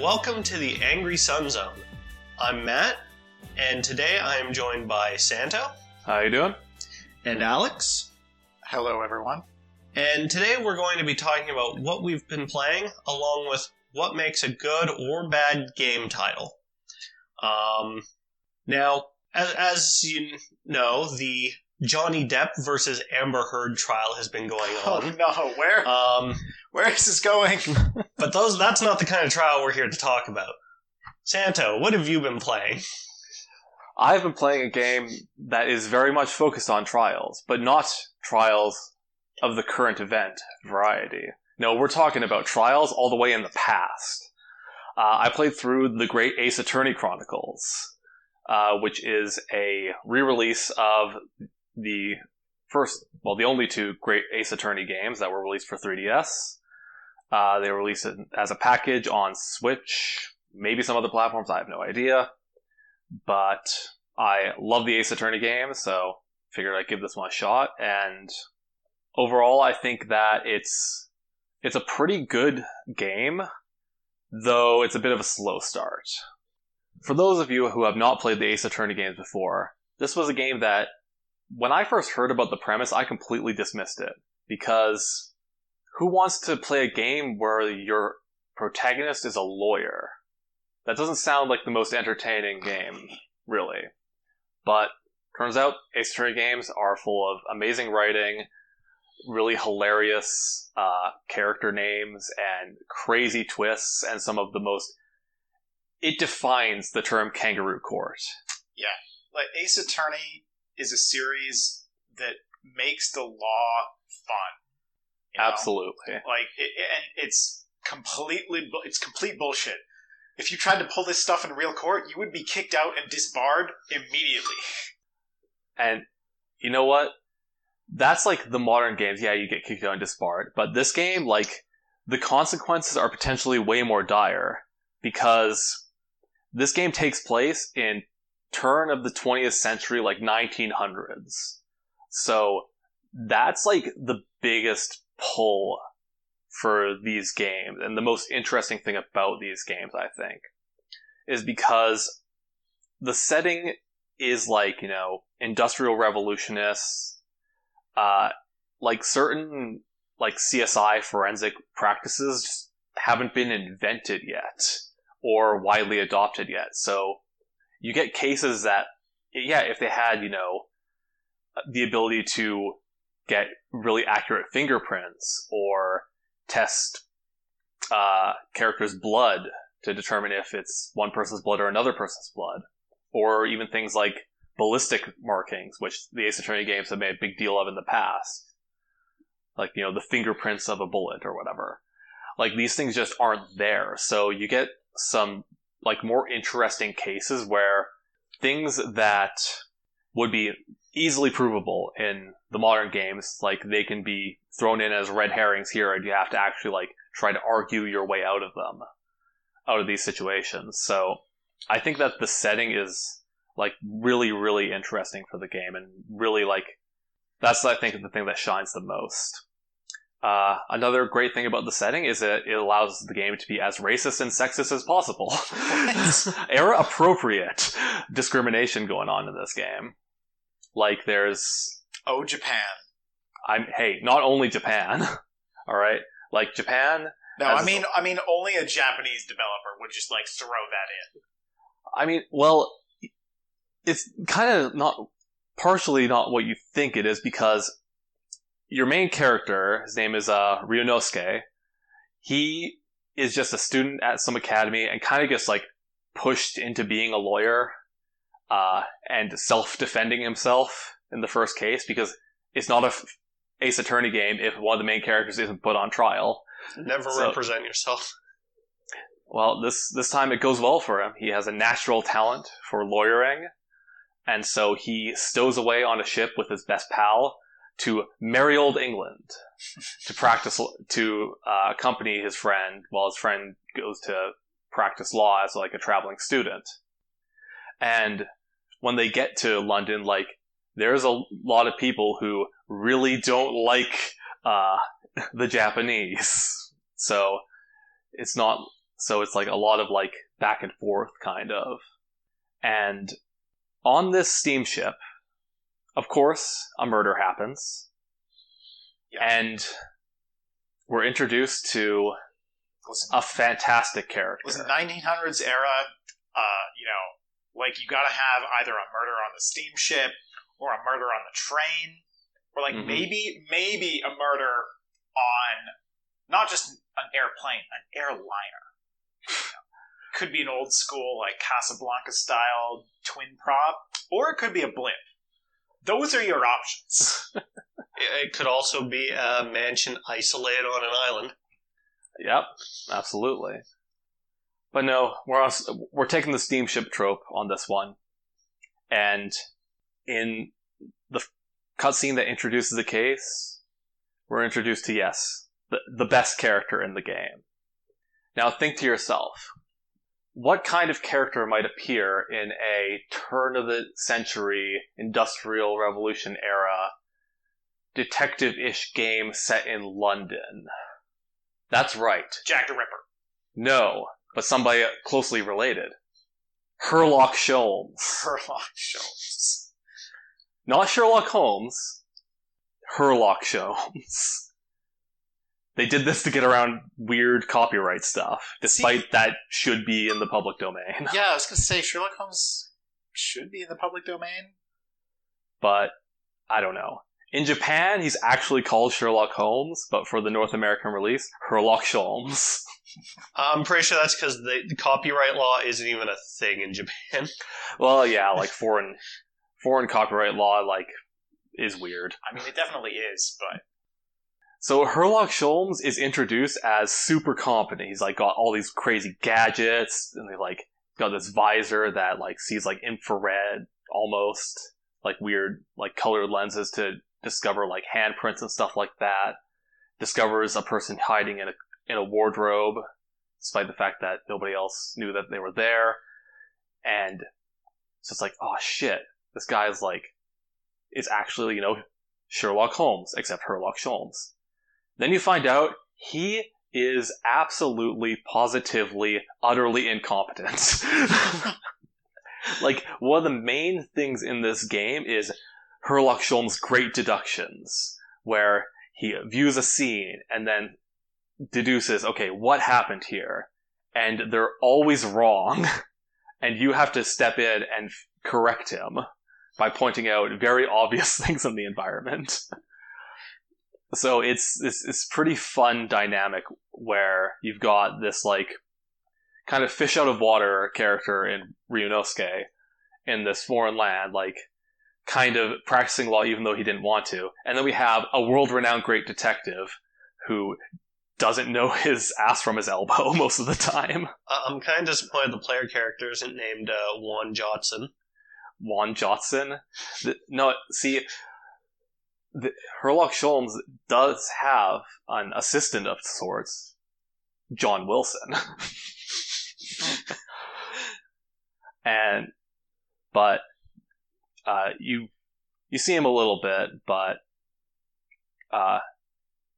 and welcome to the Angry Sun Zone. I'm Matt, and today I am joined by Santo. How you doing? And Alex. Hello, everyone. And today we're going to be talking about what we've been playing, along with what makes a good or bad game title. Now, as you know, the Johnny Depp versus Amber Heard trial has been going on. Oh no, where is this going? But that's not the kind of trial we're here to talk about. Santo, what have you been playing? I've been playing a game that is very much focused on trials, but not trials of the current event variety. No, we're talking about trials all the way in the past. I played through the Great Ace Attorney Chronicles, which is a re-release of the only two Great Ace Attorney games that were released for 3DS. They were released as a package on Switch, maybe some other platforms, I have no idea. But I love the Ace Attorney game, so figured I'd give this one a shot. And overall, I think that it's a pretty good game, though it's a bit of a slow start. For those of you who have not played the Ace Attorney games before, this was a game that, when I first heard about the premise, I completely dismissed it. Because who wants to play a game where your protagonist is a lawyer? That doesn't sound like the most entertaining game, really. But turns out Ace Attorney games are full of amazing writing, really hilarious character names, and crazy twists, and some of the most... It defines the term kangaroo court. Yeah, like Ace Attorney is a series that makes the law fun. You know? Absolutely. Like, it's complete bullshit. If you tried to pull this stuff in real court, you would be kicked out and disbarred immediately. And you know what? That's like the modern games. Yeah, you get kicked out and disbarred. But this game, like, the consequences are potentially way more dire. Because this game takes place in turn of the 20th century, like 1900s. So that's like the biggest pull for these games. And the most interesting thing about these games, I think, is because the setting is like, industrial revolutionists, like certain like CSI forensic practices just haven't been invented yet or widely adopted yet. So you get cases that, yeah, if they had, the ability to get really accurate fingerprints or test characters' blood to determine if it's one person's blood or another person's blood, or even things like ballistic markings, which the Ace Attorney games have made a big deal of in the past. Like, the fingerprints of a bullet or whatever. Like, these things just aren't there. So you get some, like, more interesting cases where things that would be easily provable in the modern games, like, they can be thrown in as red herrings here, and you have to actually, like, try to argue your way out of these situations. So I think that the setting is, like, really, really interesting for the game, and really, like, that's, I think, the thing that shines the most. Another great thing about the setting is that it allows the game to be as racist and sexist as possible. Era-appropriate discrimination going on in this game. Like, there's... Oh, Japan. Not only Japan. Alright? Like, Japan... No, I mean, only a Japanese developer would just, like, throw that in. I mean, well, it's kind of partially not what you think it is, because your main character, his name is Ryunosuke, he is just a student at some academy and kind of gets, like, pushed into being a lawyer and self-defending himself in the first case, because it's not a Ace Attorney game if one of the main characters isn't put on trial. Never represent yourself. Well, this time it goes well for him. He has a natural talent for lawyering, and so he stows away on a ship with his best pal to merry old England to practice, to accompany his friend while his friend goes to practice law as, like, a traveling student. And when they get to London, like, there's a lot of people who really don't like the Japanese. So it's not So it's like a lot of like back and forth kind of. And on this steamship, of course, a murder happens. Yeah. And we're introduced to a fantastic character. Listen, 1900s era, like you gotta have either a murder on the steamship or a murder on the train, or like maybe a murder on not just an airplane, an airliner. Could be an old school, like Casablanca style twin prop, or it could be a blimp. Those are your options. It could also be a mansion isolated on an island. Yep, absolutely. But no, we're taking the steamship trope on this one. And in the cutscene that introduces the case, we're introduced to, yes, the best character in the game. Now think to yourself, what kind of character might appear in a turn-of-the-century Industrial Revolution era detective-ish game set in London? That's right. Jack the Ripper. No, but somebody closely related. Sherlock Holmes. Sherlock Holmes. Not Sherlock Holmes. Sherlock Holmes. They did this to get around weird copyright stuff, despite that should be in the public domain. Yeah, I was going to say Sherlock Holmes should be in the public domain. But, I don't know. In Japan, he's actually called Sherlock Holmes, but for the North American release, Sherlock Holmes. I'm pretty sure that's because the copyright law isn't even a thing in Japan. Well, yeah, like foreign copyright law, like, is weird. I mean, it definitely is, but... So Sherlock Holmes is introduced as super competent. He's like got all these crazy gadgets, and they like got this visor that like sees like infrared almost, like weird like colored lenses to discover like handprints and stuff like that. Discovers a person hiding in a wardrobe, despite the fact that nobody else knew that they were there. And so it's like, oh shit, this guy is like, it's actually, Sherlock Holmes, except Sherlock Holmes. Then you find out he is absolutely, positively, utterly incompetent. Like, one of the main things in this game is Sherlock Holmes' great deductions, where he views a scene and then deduces, okay, what happened here? And they're always wrong, and you have to step in and correct him by pointing out very obvious things in the environment. So it's pretty fun dynamic where you've got this like kind of fish out of water character in Ryunosuke in this foreign land, like kind of practicing law even though he didn't want to. And then we have a world-renowned great detective who doesn't know his ass from his elbow most of the time. I'm kind of disappointed the player character isn't named Juan Jotson. Juan Jotson? No, see... Sherlock Holmes does have an assistant of sorts, John Wilson. But you see him a little bit, but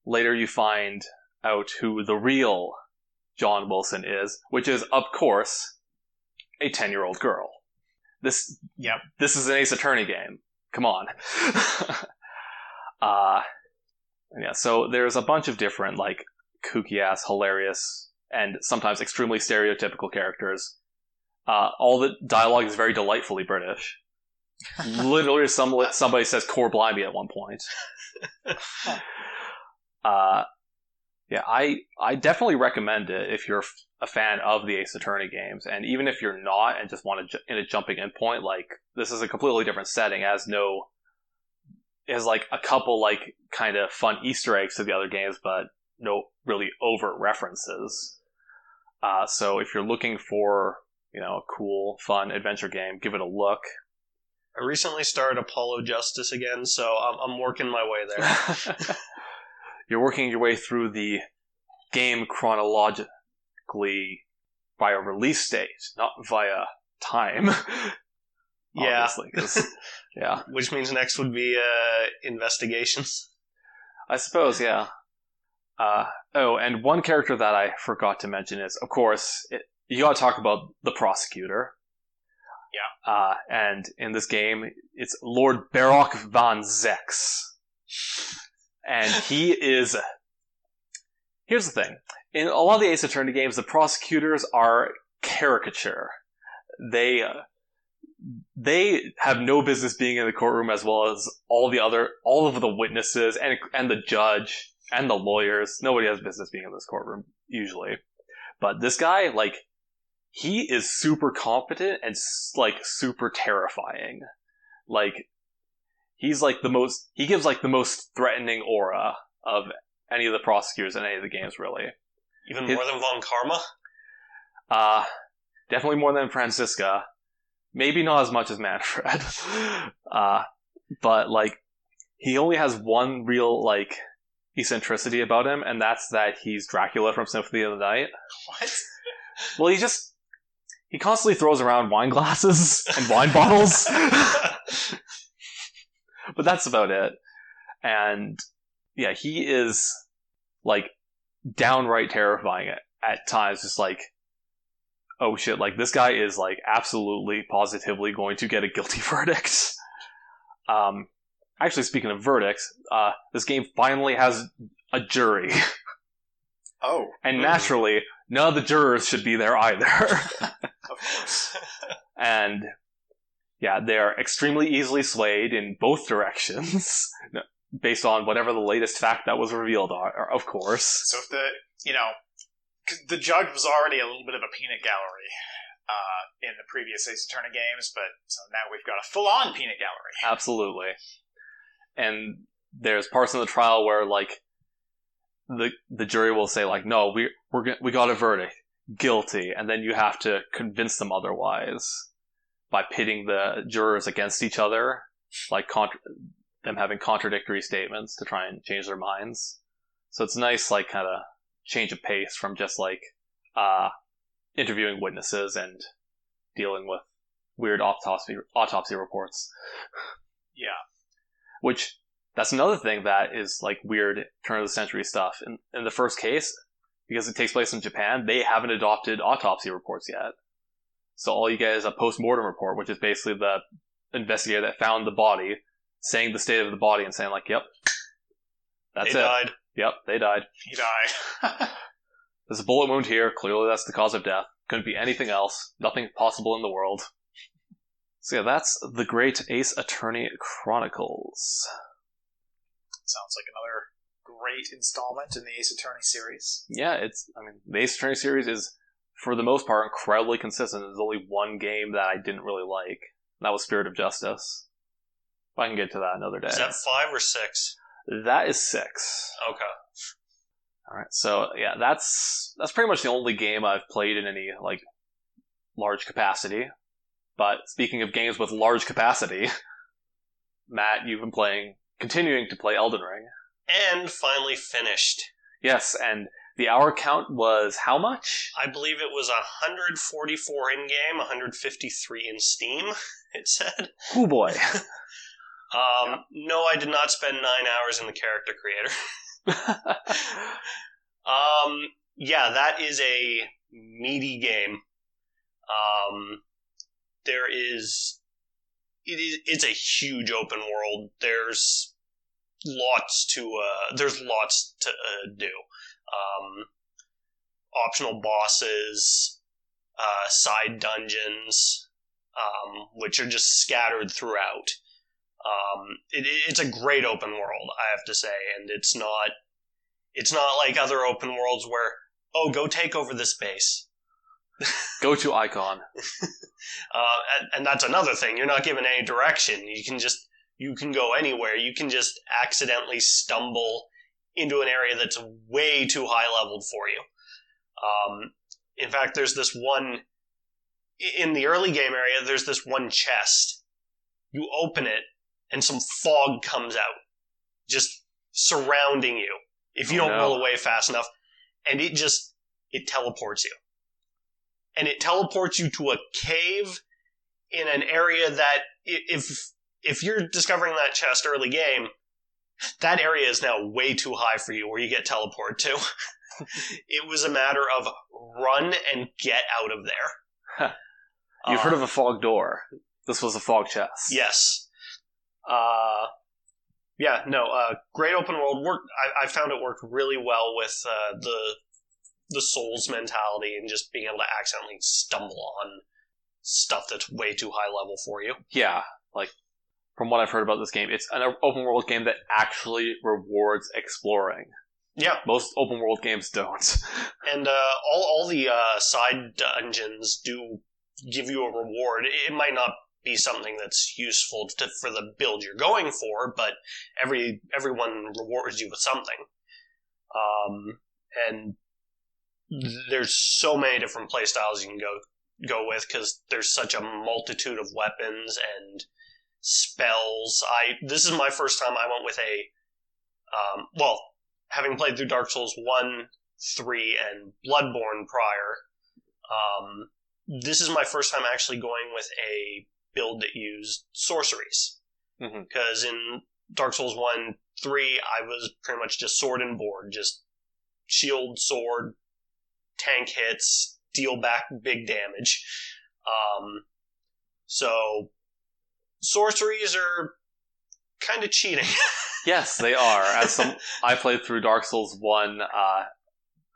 later you find out who the real John Wilson is, which is, of course, a 10-year-old girl. This is an Ace Attorney game. Come on. Yeah, so there's a bunch of different, like, kooky-ass, hilarious, and sometimes extremely stereotypical characters. All the dialogue is very delightfully British. Literally, somebody says "core blimey" at one point. Yeah, I definitely recommend it if you're a fan of the Ace Attorney games, and even if you're not and just want in a jumping in point, like, this is a completely different setting. It has like a couple like kind of fun Easter eggs to the other games, but no really overt references. So if you're looking for, a cool, fun adventure game, give it a look. I recently started Apollo Justice again, so I'm working my way there. You're working your way through the game chronologically via release date, not via time. Yeah. Yeah. Which means next would be investigations. I suppose, yeah. And one character that I forgot to mention is, of course, you gotta talk about the prosecutor. Yeah. And in this game, it's Lord Baroque von Zex. And he is... Here's the thing. In a lot of the Ace Attorney games, the prosecutors are caricature. They have no business being in the courtroom, as well as all of the witnesses and the judge and the lawyers. Nobody has business being in this courtroom, usually. But this guy, like, he is super competent and, like, super terrifying. Like, he's, like, he gives, like, the most threatening aura of any of the prosecutors in any of the games, really. Even more than Von Karma? Definitely more than Franziska. Maybe not as much as Manfred. But, like, he only has one real, like, eccentricity about him, and that's that he's Dracula from Symphony of the Night. What? Well, he constantly throws around wine glasses and wine bottles. But that's about it. And, yeah, he is, like, downright terrifying at times. Just like, oh shit, like, this guy is, like, absolutely, positively going to get a guilty verdict. Actually, speaking of verdicts, this game finally has a jury. Oh. And naturally, none of the jurors should be there either. Of course. And, yeah, they're extremely easily swayed in both directions, based on whatever the latest fact that was revealed are, of course. So if the judge was already a little bit of a peanut gallery in the previous Ace Attorney games, but so now we've got a full-on peanut gallery. Absolutely. And there's parts of the trial where, like, the jury will say, like, no, we got a verdict, guilty, and then you have to convince them otherwise by pitting the jurors against each other, like them having contradictory statements to try and change their minds. So it's nice, like, kind of change of pace from just, like, interviewing witnesses and dealing with weird autopsy reports. Yeah. Which, that's another thing that is, like, weird turn-of-the-century stuff. In the first case, because it takes place in Japan, they haven't adopted autopsy reports yet. So all you get is a post-mortem report, which is basically the investigator that found the body, saying the state of the body and saying, like, yep, that's it. They died. Yep, they died. He died. There's a bullet wound here. Clearly that's the cause of death. Couldn't be anything else. Nothing possible in the world. So yeah, that's the Great Ace Attorney Chronicles. Sounds like another great installment in the Ace Attorney series. Yeah, the Ace Attorney series is, for the most part, incredibly consistent. There's only one game that I didn't really like. And that was Spirit of Justice. But I can get to that another day. Is that 5 or 6? That is 6. Okay. Alright, so yeah, that's pretty much the only game I've played in any, like, large capacity. But speaking of games with large capacity, Matt, you've been continuing to play Elden Ring. And finally finished. Yes, and the hour count was how much? I believe it was 144 in-game, 153 in Steam, it said. Oh boy. No, I did not spend 9 hours in the character creator. Yeah, that is a meaty game. It's a huge open world. There's lots to do. Optional bosses, side dungeons, which are just scattered throughout. It's a great open world, I have to say, and it's not like other open worlds where, oh, go take over this base. Go to Icon. And that's another thing. You're not given any direction. You can go anywhere. You can just accidentally stumble into an area that's way too high leveled for you. In fact, there's this one, in the early game area, there's this one chest. You open it, and some fog comes out, just surrounding you, if you don't roll away fast enough, and it teleports you. And it teleports you to a cave in an area that, if you're discovering that chest early game, that area is now way too high for you where you get teleported to. It was a matter of run and get out of there. You've heard of a fog door. This was a fog chest. Yes. Great open world work. I found it worked really well with the Souls mentality and just being able to accidentally stumble on stuff that's way too high level for you. Yeah, like, from what I've heard about this game, it's an open world game that actually rewards exploring. Yeah. Most open world games don't. And all the side dungeons do give you a reward. It might not be something that's useful for the build you're going for, but everyone rewards you with something. And there's so many different playstyles you can go with because there's such a multitude of weapons and spells. This is my first time I went with having played through Dark Souls 1, 3, and Bloodborne prior, this is my first time actually going with a build that used sorceries. Because in Dark Souls 1, 3, I was pretty much just sword and board, just shield, sword, tank hits, deal back big damage. So sorceries are kind of cheating. Yes, they are. I played through Dark Souls 1,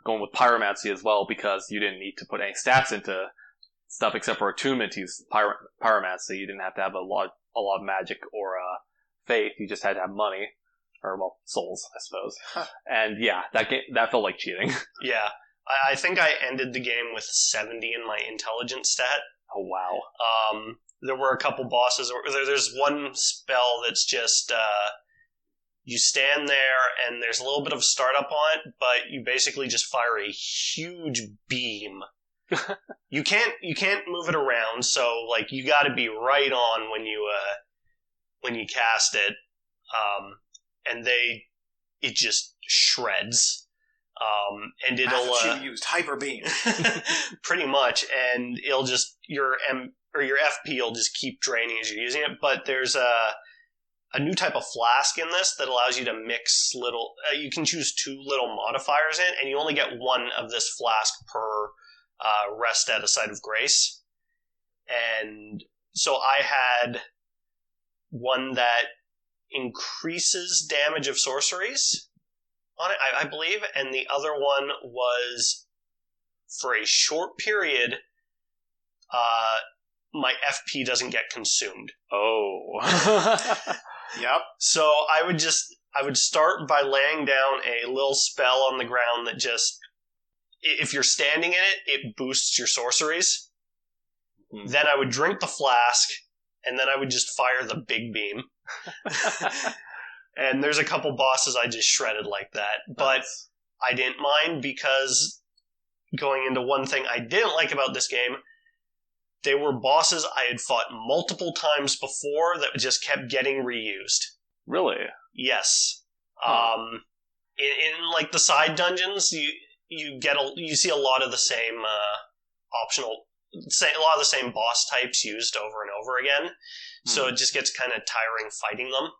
going with pyromancy as well, because you didn't need to put any stats into stuff except for attunement to use pyromancy. You didn't have to have a lot of magic or faith. You just had to have money. Or, well, souls, I suppose. And yeah, that felt like cheating. Yeah. I think I ended the game with 70 in my intelligence stat. Oh, wow. There were a couple bosses. There's one spell that's just... you stand there, and there's a little bit of startup on it, but you basically just fire a huge beam. You can't move it around, so like you got to be right on when you cast it, and it just shreds, and it'll used hyper beam, pretty much, and it'll just your FP will just keep draining as you're using it. But there's a new type of flask in this that allows you to mix you can choose 2 little modifiers in, and you only get 1 of this flask per rest at a site of grace. And so I had one that increases damage of sorceries on it, I believe, and the other one was for a short period, my FP doesn't get consumed. Oh. Yep. So I would start by laying down a little spell on the ground that just, if you're standing in it boosts your sorceries. Mm-hmm. Then I would drink the flask, and then I would just fire the big beam. And there's a couple bosses I just shredded like that. But I didn't mind, because going into one thing I didn't like about this game, they were bosses I had fought multiple times before that just kept getting reused. Really? Yes. In like the side dungeons, you see a lot of the same a lot of the same boss types used over and over again. So it just gets kind of tiring fighting them.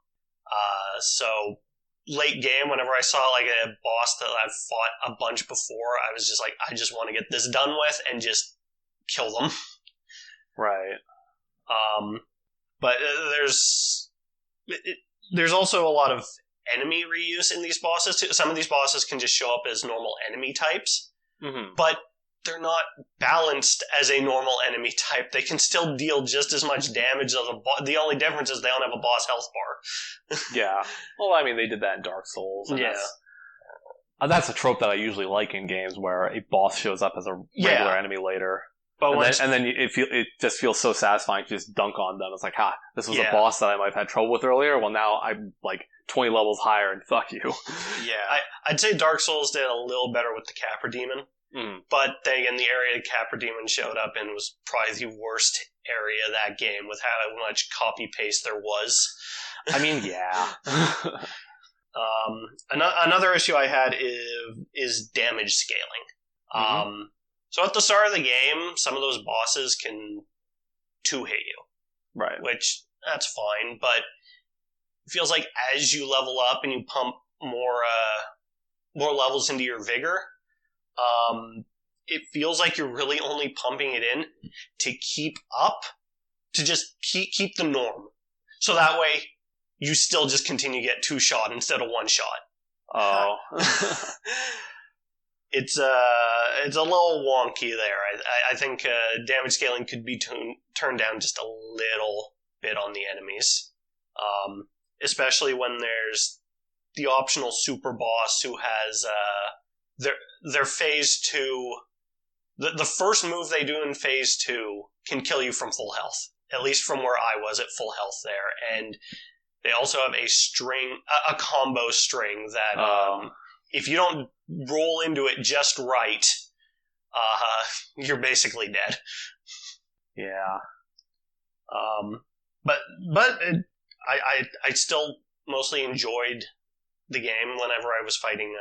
So late game, whenever I saw like a boss that I've fought a bunch before, I was just like, I just want to get this done with and just kill them. Right. But there's also a lot of enemy reuse in these bosses too. Some of these bosses can just show up as normal enemy types, but they're not balanced as a normal enemy type. They can still deal just as much damage as a boss. The only difference is they don't have a boss health bar. Yeah. Well, I mean, they did that in Dark Souls. And yeah. That's a trope that I usually like in games, where a boss shows up as a regular enemy later. But and then it just feels so satisfying to just dunk on them. It's like, this was a boss that I might have had trouble with earlier. Well, now I'm like 20 levels higher, and fuck you. Yeah. I'd say Dark Souls did a little better with the Capra Demon. But then again, the area Capra Demon showed up in was probably the worst area of that game, with how much copy-paste there was. I mean, yeah. Another issue I had is damage scaling. So at the start of the game, some of those bosses can 2-hit you. Right. Which, that's fine, but feels like as you level up and you pump more levels into your vigor, it feels like you're really only pumping it in to keep up, to just keep the norm. So that way, you still just continue to get 2-shot instead of 1-shot. Oh. It's a little wonky there. I think damage scaling could be turned down just a little bit on the enemies. Especially when there's the optional super boss who has their phase 2. The first move they do in phase 2 can kill you from full health. At least from where I was at full health there. And they also have a combo string that if you don't roll into it just right, you're basically dead. Yeah. But I still mostly enjoyed the game whenever I was fighting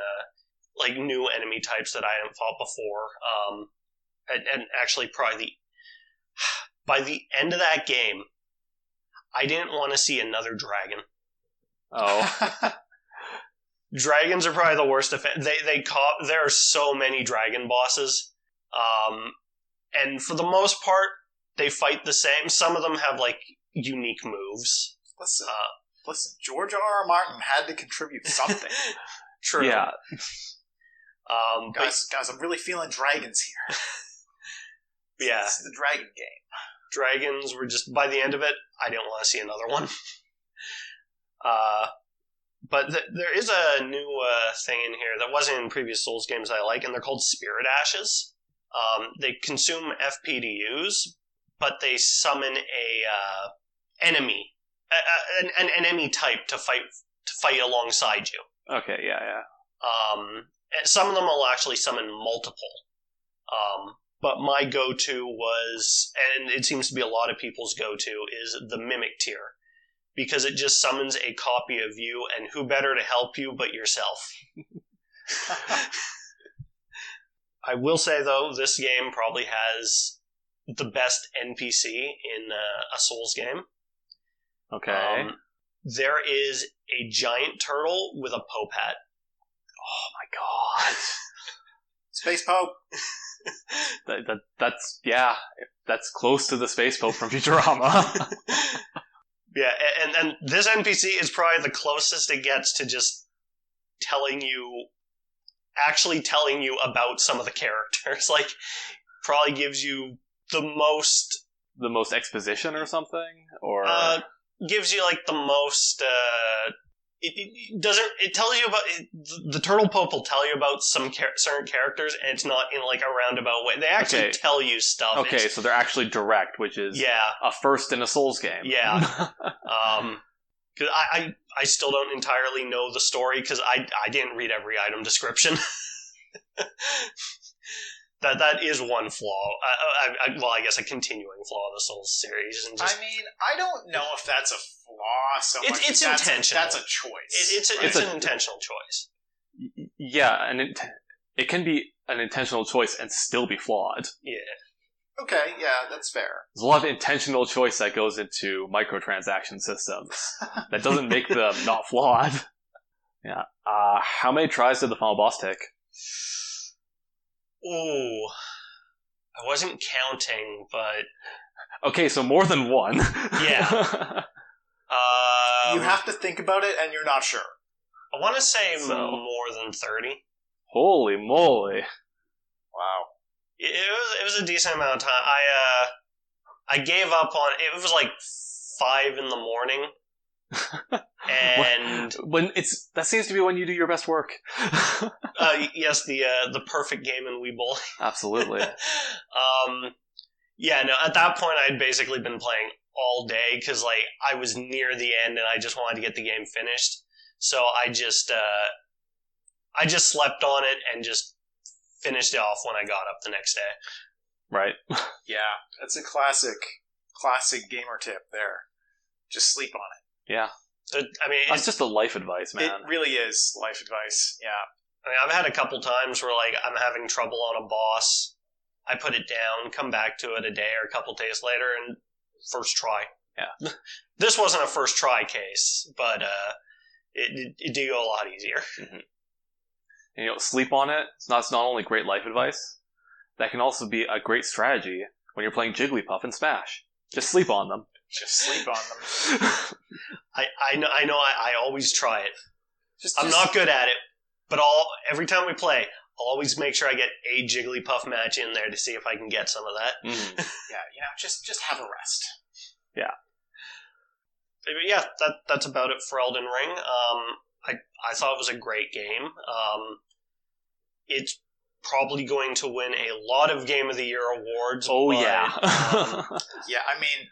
like new enemy types that I hadn't fought before. And actually probably by the end of that game, I didn't want to see another dragon. Oh. Dragons are probably the worst offense. There are so many dragon bosses. And for the most part, they fight the same. Some of them have, like, unique moves. Listen, George R.R. Martin had to contribute something. True. Yeah. Guys, I'm really feeling dragons here. Yeah. This is the dragon game. Dragons were just, by the end of it, I didn't want to see another one. But there is a new thing in here that wasn't in previous Souls games I like, and they're called Spirit Ashes. They consume FP to use, but they summon a enemy, an enemy type to fight alongside you. Okay, yeah. Some of them will actually summon multiple. But my go-to was, and it seems to be a lot of people's go-to, is the Mimic tier. Because it just summons a copy of you, and who better to help you but yourself? I will say, though, this game probably has the best NPC in a Souls game. Okay. There is a giant turtle with a Pope hat. Oh my god. Space Pope. That's close to the Space Pope from Futurama. Yeah, and this NPC is probably the closest it gets to just actually telling you about some of the characters. Like, probably gives you the most exposition or something, or gives you like the most. It tells you about the Turtle Pope will tell you about some certain characters, and it's not in like a roundabout way. They actually tell you stuff. Okay, so they're actually direct, which is a first in a Souls game. Yeah. Because I still don't entirely know the story because I didn't read every item description. That is one flaw. I guess a continuing flaw of the Souls series. And just, I mean, I don't know if that's a flaw so much. It's intentional. That's a choice. It's an intentional choice. Yeah, and it can be an intentional choice and still be flawed. Yeah. Okay, yeah, that's fair. There's a lot of intentional choice that goes into microtransaction systems that doesn't make them not flawed. Yeah. How many tries did the final boss take? Ooh. I wasn't counting, but... Okay, so more than one. Yeah. You have to think about it, and you're not sure. I want to say more than 30. Holy moly. Wow. It was a decent amount of time. I gave up on it. It was like 5 in the morning, and that seems to be when you do your best work. Yes, the perfect game in Weeble. Absolutely. Yeah, no. At that point, I'd basically been playing all day because like I was near the end, and I just wanted to get the game finished. So I just slept on it and just finished it off when I got up the next day. Right. Yeah, that's a classic gamer tip there. Just sleep on it. Yeah. I mean, that's just a life advice, man. It really is life advice. Yeah. I mean, I've had a couple times where like I'm having trouble on a boss. I put it down, come back to it a day or a couple days later, and first try. Yeah. This wasn't a first try case, but it did go a lot easier. Mm-hmm. And, sleep on it. It's not only great life advice. That can also be a great strategy when you're playing Jigglypuff in Smash. Just sleep on them. Just sleep on them. I know. I always try it. I'm not good at it, but every time we play, I'll always make sure I get a Jigglypuff match in there to see if I can get some of that. Mm. Yeah, just have a rest. Yeah. But yeah, that's about it for Elden Ring. I thought it was a great game. It's probably going to win a lot of Game of the Year awards. Oh, but, yeah. Yeah, I mean...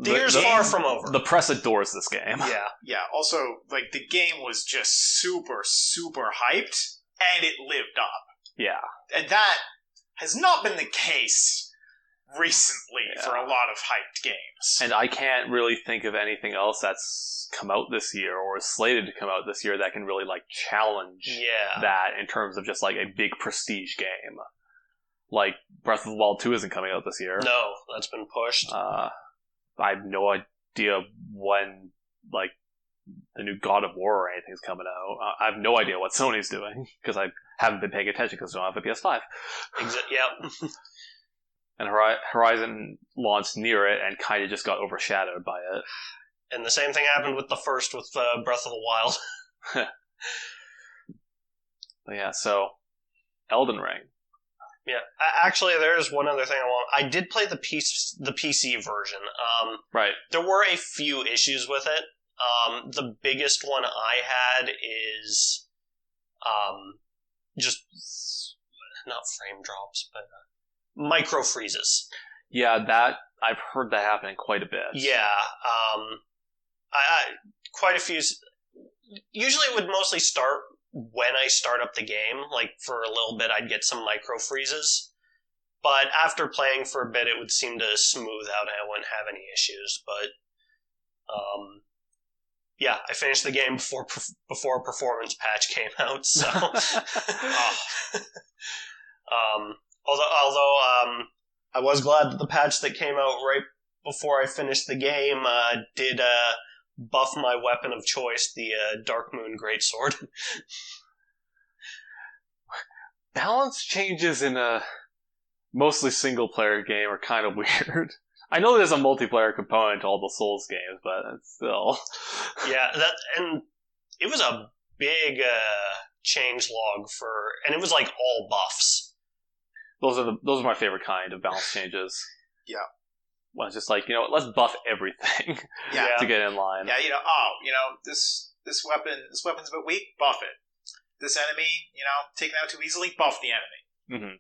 The year's far from over. The press adores this game. Yeah, also, the game was just super, super hyped, and it lived up. Yeah. And that has not been the case recently for a lot of hyped games. And I can't really think of anything else that's come out this year or is slated to come out this year that can really challenge that in terms of just a big prestige game. Like Breath of the Wild 2 isn't coming out this year. No, that's been pushed. I have no idea when the new God of War or anything's coming out. I have no idea what Sony's doing because I haven't been paying attention because I don't have a PS5. Yep. And Horizon launched near it and kind of just got overshadowed by it. And the same thing happened with the first with Breath of the Wild. But yeah, so Elden Ring. Yeah, actually, there's one other thing I want. I did play the PC version. Right. There were a few issues with it. The biggest one I had is just not frame drops, but micro freezes. Yeah, that I've heard that happening quite a bit. Yeah, I quite a few. Usually, it would mostly start when I start up the game. Like for a little bit, I'd get some micro freezes, but after playing for a bit, it would seem to smooth out, and I wouldn't have any issues. But yeah, I finished the game before a performance patch came out. So, although I was glad that the patch that came out right before I finished the game did buff my weapon of choice, the Dark Moon Greatsword. Balance changes in a mostly single-player game are kind of weird. I know there's a multiplayer component to all the Souls games, but it's still... Yeah, and it was a big change log and it was all buffs. Those are my favorite kind of balance changes. Yeah. Well, it's just let's buff everything to get in line. Yeah, this weapon's a bit weak, buff it. This enemy, taken out too easily, buff the enemy. Mm-hmm.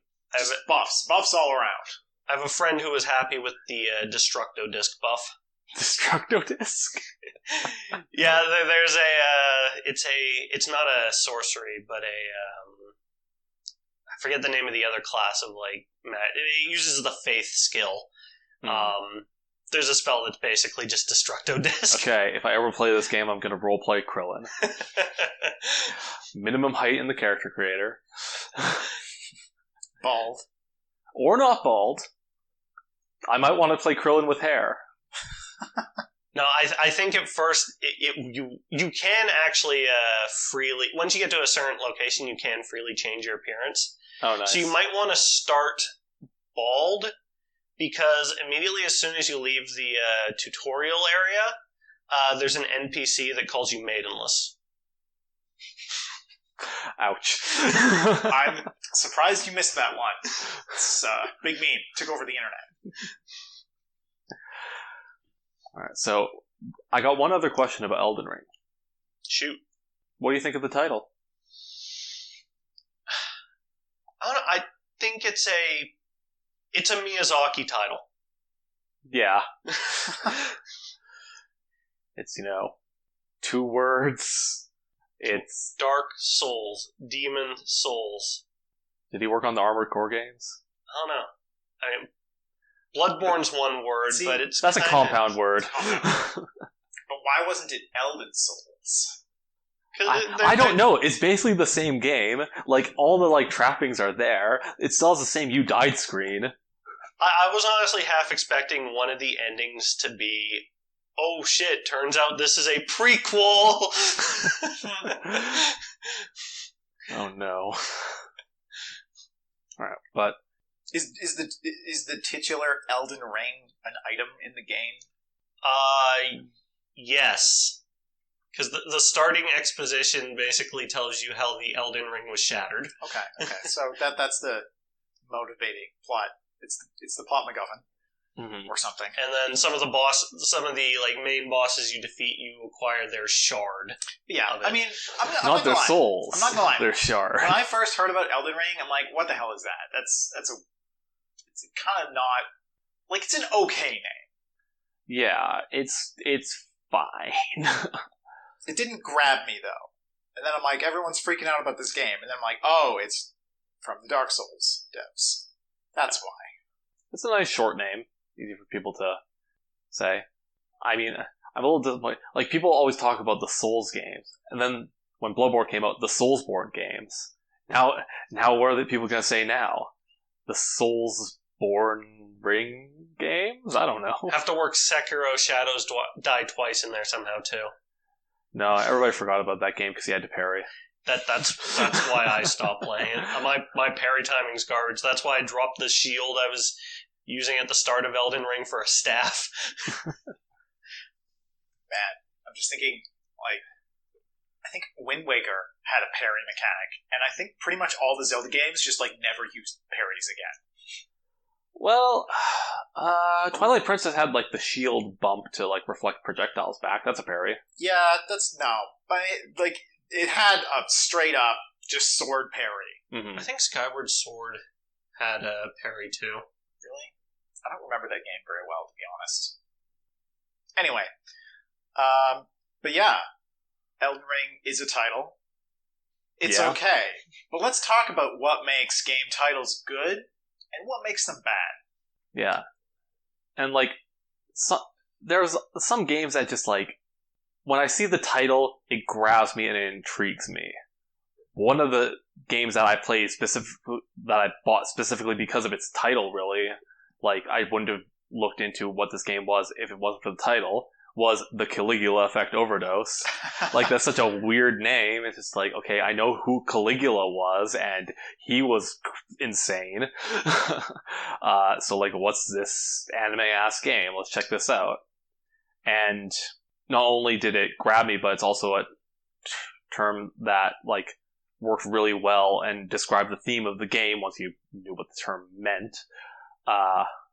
Buffs all around. I have a friend who was happy with the Destructo Disc buff. Destructo Disc? Yeah, there's it's not a sorcery, but I forget the name of the other class of it uses the faith skill. There's a spell that's basically just Destructo Disc. Okay, if I ever play this game, I'm going to roleplay Krillin. Minimum height in the character creator. Bald. Or not bald. I might want to play Krillin with hair. No, I think at first you can actually freely, once you get to a certain location, you can freely change your appearance. Oh, nice. So you might want to start bald, because immediately as soon as you leave the tutorial area, there's an NPC that calls you maidenless. Ouch. I'm surprised you missed that one. It's a big meme. Took over the internet. Alright, so I got one other question about Elden Ring. Shoot. What do you think of the title? I don't know. I think it's a Miyazaki title. Yeah. It's, 2 words. It's Dark Souls. Demon Souls. Did he work on the Armored Core games? I don't know. I mean, Bloodborne's one word, but that's a compound word. But why wasn't it Elden Souls? I don't know. It's basically the same game. All the trappings are there. It still has the same "you died" screen. I was honestly half expecting one of the endings to be oh shit, turns out this is a prequel! Oh no. Alright, but... Is the titular Elden Ring an item in the game? Yes. Because the starting exposition basically tells you how the Elden Ring was shattered. Okay. So that's the motivating plot. It's the plot MacGuffin. Or something. And then some of the main bosses you defeat, you acquire their shard. Yeah, I mean, I'm not their souls. I'm not gonna lie. Their shard. When I first heard about Elden Ring, I'm like, what the hell is that? It's kind of not like it's an okay name. Yeah, it's fine. It didn't grab me though, and then I'm like, everyone's freaking out about this game, and then I'm like, oh, it's from the Dark Souls devs. That's why. It's a nice short name. Easy for people to say. I mean, I'm a little disappointed. Like, people always talk about the Souls games, and then when Bloodborne came out, the Soulsborne games. Now what are the people going to say now? The Soulsborne Ring games? I don't know. Have to work Sekiro Shadows Die Twice in there somehow, too. No, everybody forgot about that game because he had to parry. That's why I stopped playing it. My parry timing's garbage. That's why I dropped the shield I was using at the start of Elden Ring for a staff. Man, I'm just thinking, like, I think Wind Waker had a parry mechanic, and I think pretty much all the Zelda games just, like, never used parries again. Well, Twilight Princess had, like, the shield bump to, like, reflect projectiles back. That's a parry. Yeah, but, like, it had a straight-up, just sword parry. Mm-hmm. I think Skyward Sword had a parry, too. Really? I don't remember that game very well, to be honest. Anyway, but yeah, Elden Ring is a title. It's okay. But let's talk about what makes game titles good and what makes them bad. Yeah. And, like, there's some games that just, like, when I see the title, it grabs me and it intrigues me. One of the games that I played that I bought specifically because of its title, really, like, I wouldn't have looked into what this game was if it wasn't for the title, was the Caligula Effect Overdose. Like, that's such a weird name. It's just like, okay, I know who Caligula was, and he was insane. So, like, what's this anime-ass game? Let's check this out. And not only did it grab me, but it's also a term that, like, worked really well and described the theme of the game once you knew what the term meant.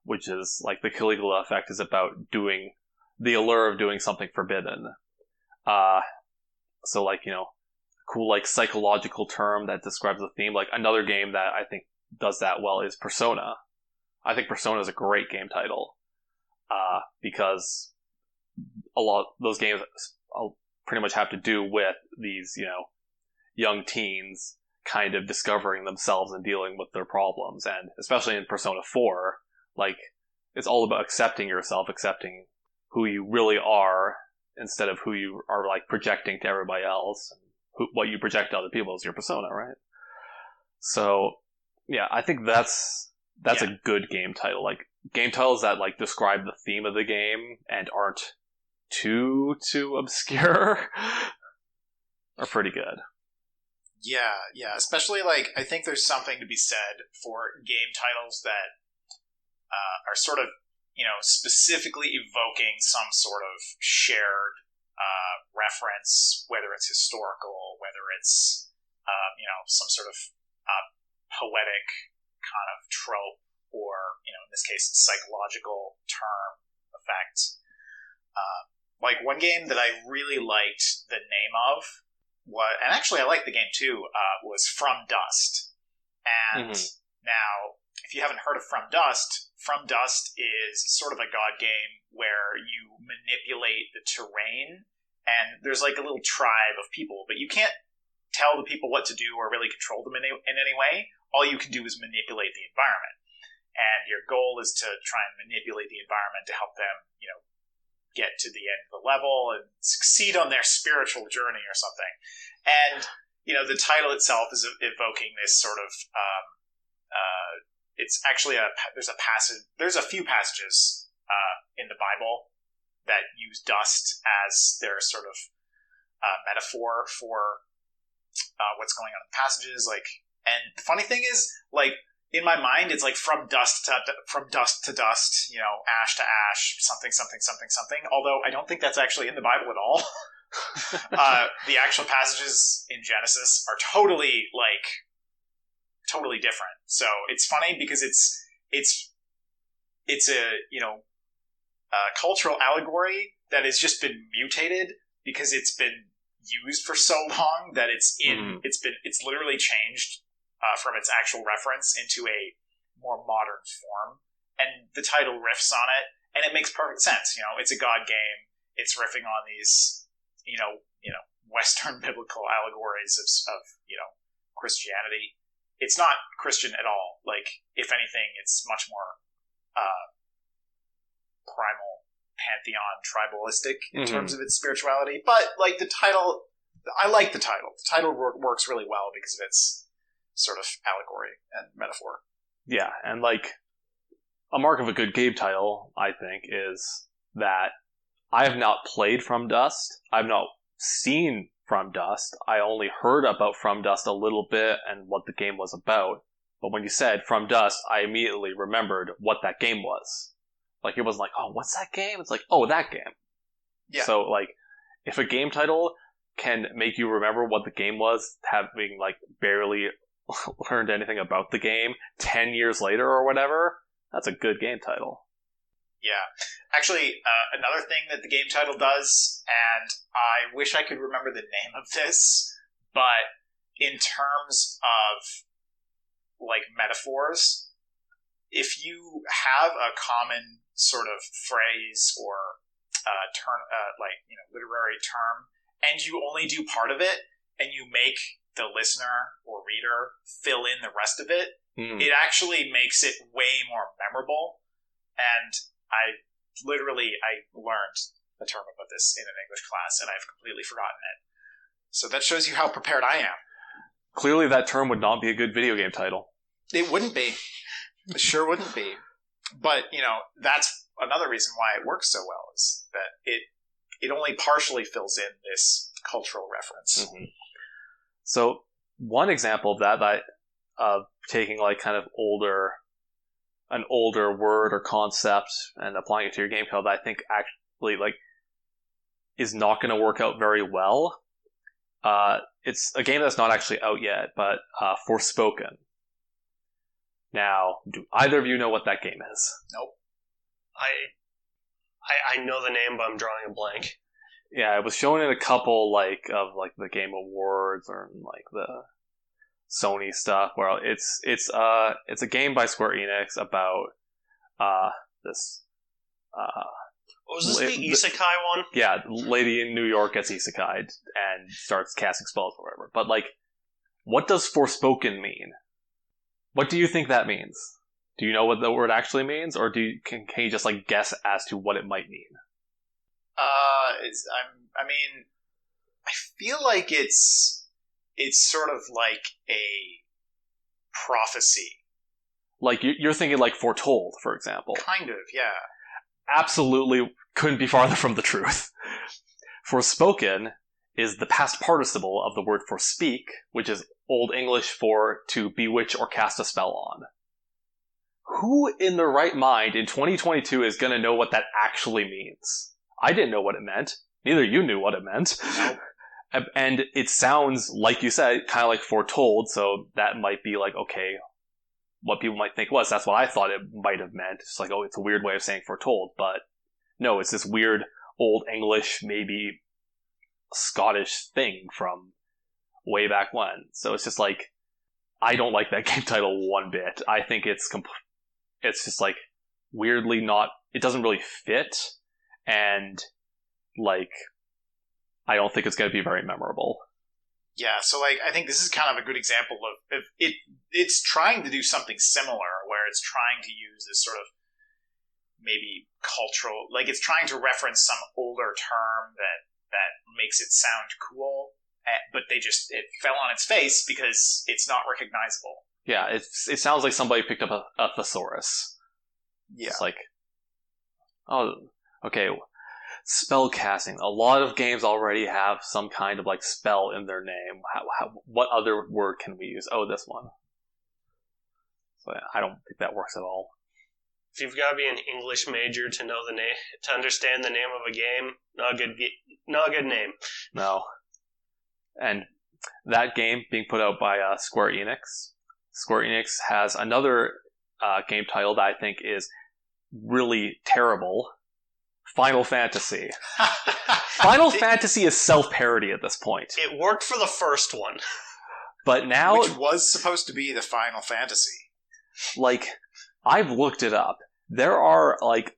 Which is, like, the Caligula effect is about the allure of doing something forbidden. So, like, you know, cool, like, psychological term that describes the theme. Like, another game that I think does that well is Persona. I think Persona is a great game title. Because a lot of those games pretty much have to do with these, you know, young teens kind of discovering themselves and dealing with their problems. And especially in Persona 4, like, it's all about accepting yourself, accepting who you really are, instead of who you are, like, projecting to everybody else. What you project to other people is your persona, right? So, yeah, I think that's a good game title. Like, game titles that, like, describe the theme of the game and aren't too obscure are pretty good. Yeah, especially, like, I think there's something to be said for game titles that are sort of, you know, specifically evoking some sort of shared reference, whether it's historical, whether it's, you know, some sort of poetic kind of trope, or, you know, in this case, psychological term effect. Like, one game that I really liked the name of, and actually I liked the game too, was From Dust. And now, if you haven't heard of From Dust is sort of a god game where you manipulate the terrain, and there's like a little tribe of people, but you can't tell the people what to do or really control them in any way. All you can do is manipulate the environment. And your goal is to try and manipulate the environment to help them, you know, get to the end of the level and succeed on their spiritual journey or something. And, you know, the title itself is evoking this sort of, it's actually there's a few passages in the Bible that use dust as their sort of metaphor for what's going on in the passages. Like, and the funny thing is, like, in my mind, it's like from dust to dust, you know, ash to ash, something, something, something, something. Although I don't think that's actually in the Bible at all. The actual passages in Genesis are totally different. So it's funny because it's a, you know, a cultural allegory that has just been mutated because it's been used for so long that it's literally changed from its actual reference into a more modern form, and the title riffs on it, and it makes perfect sense. You know, it's a God game. It's riffing on these, you know, Western biblical allegories of you know, Christianity. It's not Christian at all. Like, if anything, it's much more primal, pantheon, tribalistic in terms of its spirituality. But like the title, I like the title. The title works really well because of its sort of allegory and metaphor. Yeah, and like a mark of a good game title, I think, is that I have not played From Dust. I've not seen From Dust. I only heard about From Dust a little bit and what the game was about. But when you said From Dust, I immediately remembered what that game was. Like, it wasn't like, oh, what's that game? It's like, oh, that game. Yeah. So, like, if a game title can make you remember what the game was, having, like, barely learned anything about the game 10 years later or whatever, that's a good game title. Yeah. Actually, another thing that the game title does, and I wish I could remember the name of this, but in terms of, like, metaphors, if you have a common sort of phrase or term, like, you know, literary term, and you only do part of it, and you make the listener or reader fill in the rest of it, it actually makes it way more memorable. And I learned a term about this in an English class, and I've completely forgotten it. So that shows you how prepared I am. Clearly that term would not be a good video game title. It wouldn't be. It sure wouldn't be. But, you know, that's another reason why it works so well, is that it only partially fills in this cultural reference. Mm-hmm. So one example of that, taking like kind of an older word or concept and applying it to your game code, that I think actually like is not going to work out very well. It's a game that's not actually out yet, but Forspoken. Now, do either of you know what that game is? Nope. I know the name, but I'm drawing a blank. Yeah, it was shown in a couple of the Game Awards or like the Sony stuff. Where it's a game by Square Enix about this. Was this the isekai one? Yeah, lady in New York gets isekai'd and starts casting spells or whatever. But like, what does Forspoken mean? What do you think that means? Do you know what the word actually means, or can you just like guess as to what it might mean? I mean, I feel like it's sort of like a prophecy. Like you're thinking like foretold, for example. Kind of, yeah. Absolutely couldn't be farther from the truth. Forspoken is the past participle of the word for speak, which is Old English for to bewitch or cast a spell on. Who in their right mind in 2022 is going to know what that actually means? I didn't know what it meant. Neither you knew what it meant. Nope. And it sounds, like you said, kind of like foretold, so that might be like, okay, what people might think was, that's what I thought it might have meant. It's like, oh, it's a weird way of saying foretold, but no, it's this weird Old English, maybe Scottish thing from way back when. So it's just like, I don't like that game title one bit. I think it's just like weirdly not, it doesn't really fit, and like, I don't think it's going to be very memorable. Yeah, so like, I think this is kind of a good example of it's trying to do something similar, where it's trying to use this sort of maybe cultural, like it's trying to reference some older term that makes it sound cool, but it fell on its face because it's not recognizable. Yeah, it sounds like somebody picked up a thesaurus. Yeah. It's like, oh, okay, spell casting. A lot of games already have some kind of like spell in their name. What other word can we use? Oh, this one. So I don't think that works at all. If you've got to be an English major to know the name, to understand the name of a game, not a good name. No. And that game being put out by Square Enix. Square Enix has another game title that I think is really terrible. Final Fantasy. Final Fantasy is self-parody at this point. It worked for the first one. But now... Which was supposed to be the Final Fantasy. Like, I've looked it up. There are, like,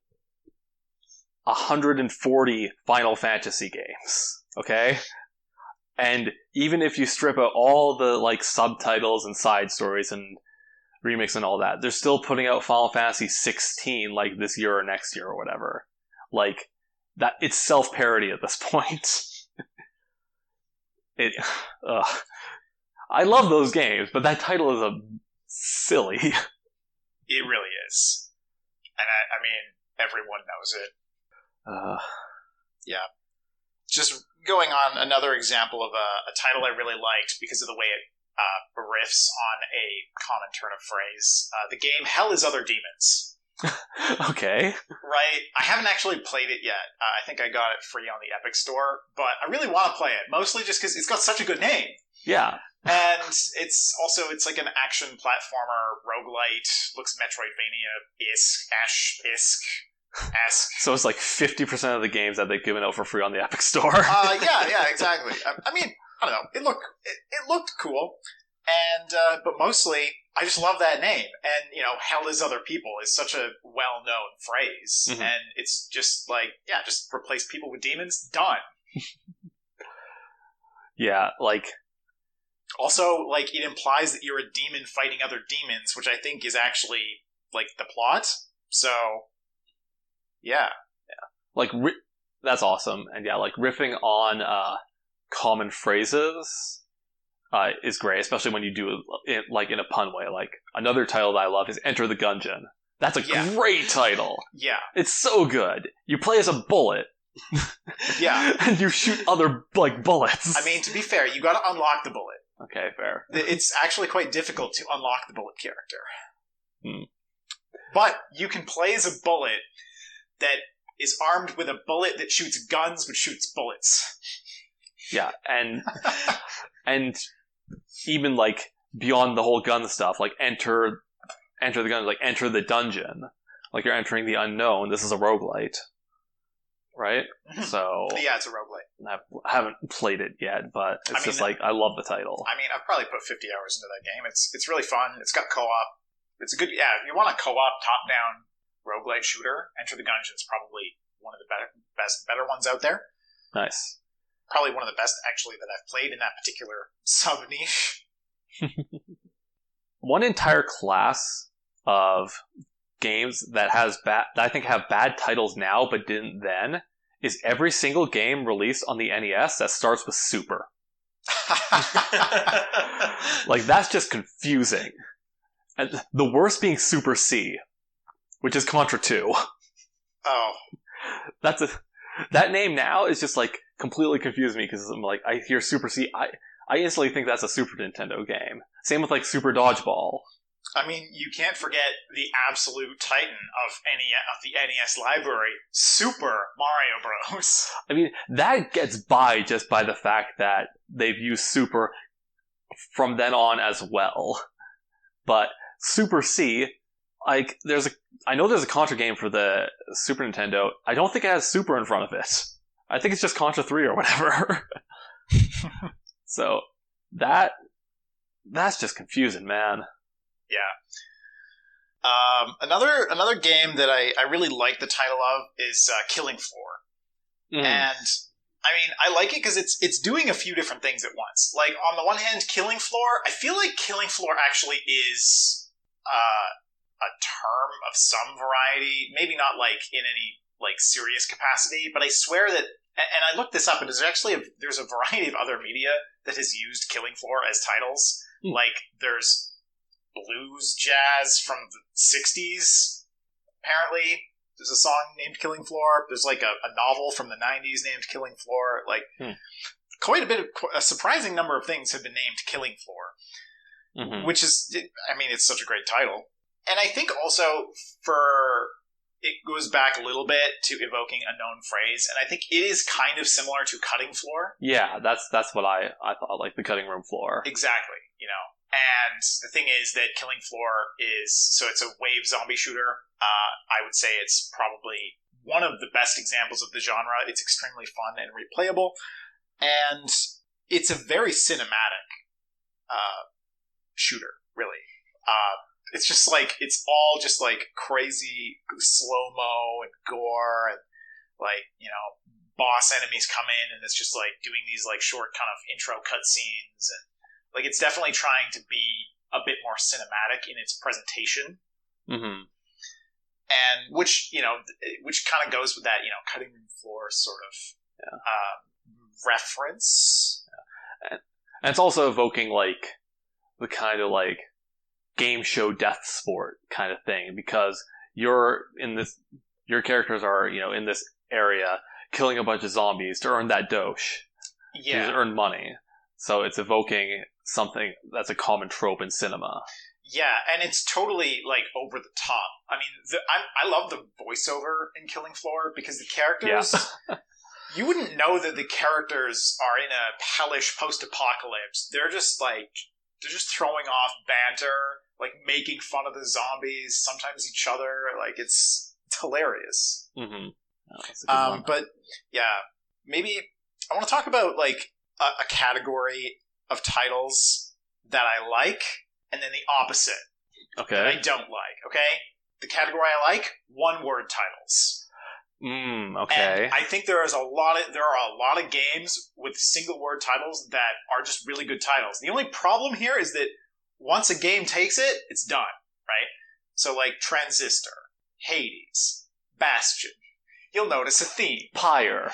140 Final Fantasy games. Okay? And even if you strip out all the, like, subtitles and side stories and remakes and all that, they're still putting out Final Fantasy 16, like, this year or next year or whatever. Like, that, it's self-parody at this point. I love those games, but that title is silly. It really is. And I mean, everyone knows it. Yeah. Just going on another example of a title I really liked because of the way it riffs on a common turn of phrase. The game Hell is Other Demons. Okay. Right? I haven't actually played it yet. I think I got it free on the Epic Store, but I really want to play it, mostly just because it's got such a good name. Yeah. And it's like an action platformer, roguelite, looks Metroidvania-esque. So it's like 50% of the games that they've given out for free on the Epic Store. Yeah, exactly. I mean, I don't know. It looked cool. And, but mostly, I just love that name. And, you know, Hell is Other People is such a well-known phrase. Mm-hmm. And it's just like, yeah, just replace people with demons. Done. Yeah, like... Also, like, it implies that you're a demon fighting other demons, which I think is actually, like, the plot. So, yeah. Like, that's awesome. And yeah, like, riffing on common phrases... is great, especially when you do it like in a pun way. Like another title that I love is Enter the Gungeon. That's a great title. Yeah, it's so good. You play as a bullet. Yeah, and you shoot other like bullets. I mean, to be fair, you got to unlock the bullet. Okay, fair. It's actually quite difficult to unlock the bullet character. But you can play as a bullet that is armed with a bullet that shoots guns, which shoots bullets. Yeah, and even like beyond the whole gun stuff, like enter the gun, like enter the dungeon, like you're entering the unknown. This is a roguelite, right? So yeah, it's a roguelite. I haven't played it yet, but it's like I love the title. I mean, I've probably put 50 hours into that game. It's really fun. It's got co-op. It's a good if you want a co-op top-down roguelite shooter, Enter the Gungeon is probably one of the better ones out there. Nice. Probably one of the best, actually, that I've played in that particular sub-niche. One entire class of games that I think have bad titles now, but didn't then, is every single game released on the NES that starts with Super. Like, that's just confusing. And the worst being Super C, which is Contra 2. Oh. That name now is just like completely confused me because I'm like, I hear Super C, I instantly think that's a Super Nintendo game. Same with like Super Dodgeball. I mean, you can't forget the absolute titan of the NES library, Super Mario Bros. I mean, that gets by just by the fact that they've used Super from then on as well. But Super C, like, I know there's a Contra game for the Super Nintendo. I don't think it has Super in front of it. I think it's just Contra 3 or whatever. So, that's just confusing, man. Yeah. Another game that I really like the title of is Killing Floor. And, I mean, I like it because it's doing a few different things at once. Like, on the one hand, Killing Floor, I feel like Killing Floor actually is a term of some variety, maybe not like in any like serious capacity, but I swear that, and I looked this up, and there's a variety of other media that has used Killing Floor as titles. Like there's blues jazz from the 60s, apparently. There's a song named Killing Floor. There's like a novel from the 90s named Killing Floor. Like, quite a surprising number of things have been named Killing Floor, which is, I mean, it's such a great title. And I think also it goes back a little bit to evoking a known phrase, and I think it is kind of similar to Cutting Floor. Yeah, that's what I thought, like the cutting room floor. Exactly, And the thing is that Killing Floor it's a wave zombie shooter. I would say it's probably one of the best examples of the genre. It's extremely fun and replayable, and it's a very cinematic shooter, really. It's just like, it's all just like crazy slow-mo and gore, and like, boss enemies come in and it's just like doing these like short kind of intro cutscenes, and like it's definitely trying to be a bit more cinematic in its presentation. And which kind of goes with that, cutting room floor sort of reference. And it's also evoking like the kind of like game show death sport kind of thing, because your characters are, in this area killing a bunch of zombies to earn that dosh. To earn money. So it's evoking something that's a common trope in cinema. Yeah, and it's totally like over the top. I mean, I love the voiceover in Killing Floor, because the characters, you wouldn't know that the characters are in a hellish post-apocalypse. They're just throwing off banter, like making fun of the zombies, sometimes each other. Like it's hilarious. But yeah, maybe I want to talk about like a category of titles that I like, and then the opposite that I don't like. Okay, the category I like: one-word titles. Okay. And I think there are a lot of games with single-word titles that are just really good titles. The only problem here is that once a game takes it, it's done, right? So like Transistor, Hades, Bastion. You'll notice a theme. Pyre.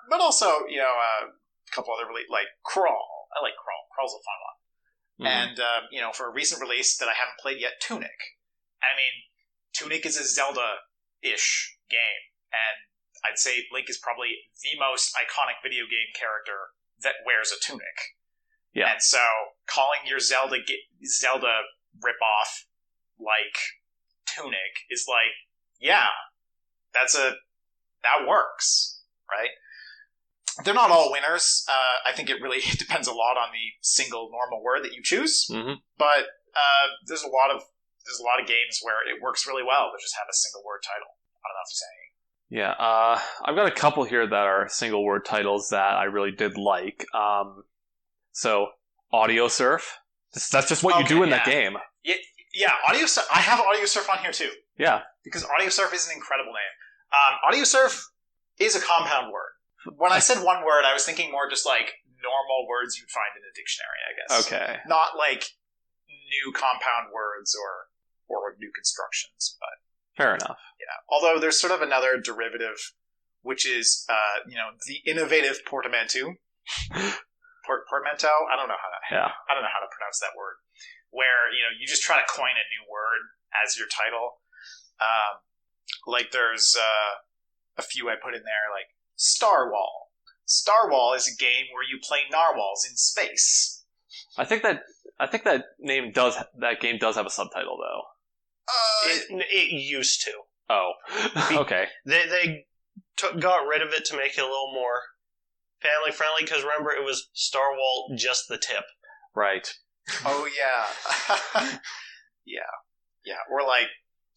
But also, a couple other like Crawl. I like Crawl. Crawl's a fun one. And, for a recent release that I haven't played yet, Tunic. I mean, Tunic is a Zelda-ish game, and I'd say Link is probably the most iconic video game character that wears a tunic. Yeah. And so, calling your Zelda ripoff like Tunic is like, yeah, that works, right? They're not all winners. I think it really depends a lot on the single normal word that you choose. But there's a lot of games where it works really well to just have a single word title. I don't know if saying. Yeah, I've got a couple here that are single word titles that I really did like. So, Audio Surf. That's just what you do in that game. Yeah, Audio Surf. I have Audio Surf on here too. Yeah. Because Audio Surf is an incredible name. Audio Surf is a compound word. When I said one word, I was thinking more just like normal words you'd find in a dictionary, I guess. Okay. Not like new compound words or new constructions, but fair enough. Yeah. Although there's sort of another derivative, which is the innovative portmanteau. Portmanteau? I don't know how to pronounce that word. Where you just try to coin a new word as your title. Like there's a few I put in there, like Starwall. Starwall is a game where you play narwhals in space. I think that game does have a subtitle though. It used to. Oh, okay. They got rid of it to make it a little more family friendly, because remember, it was Starwall just the tip. Right. Oh yeah. Yeah. Or like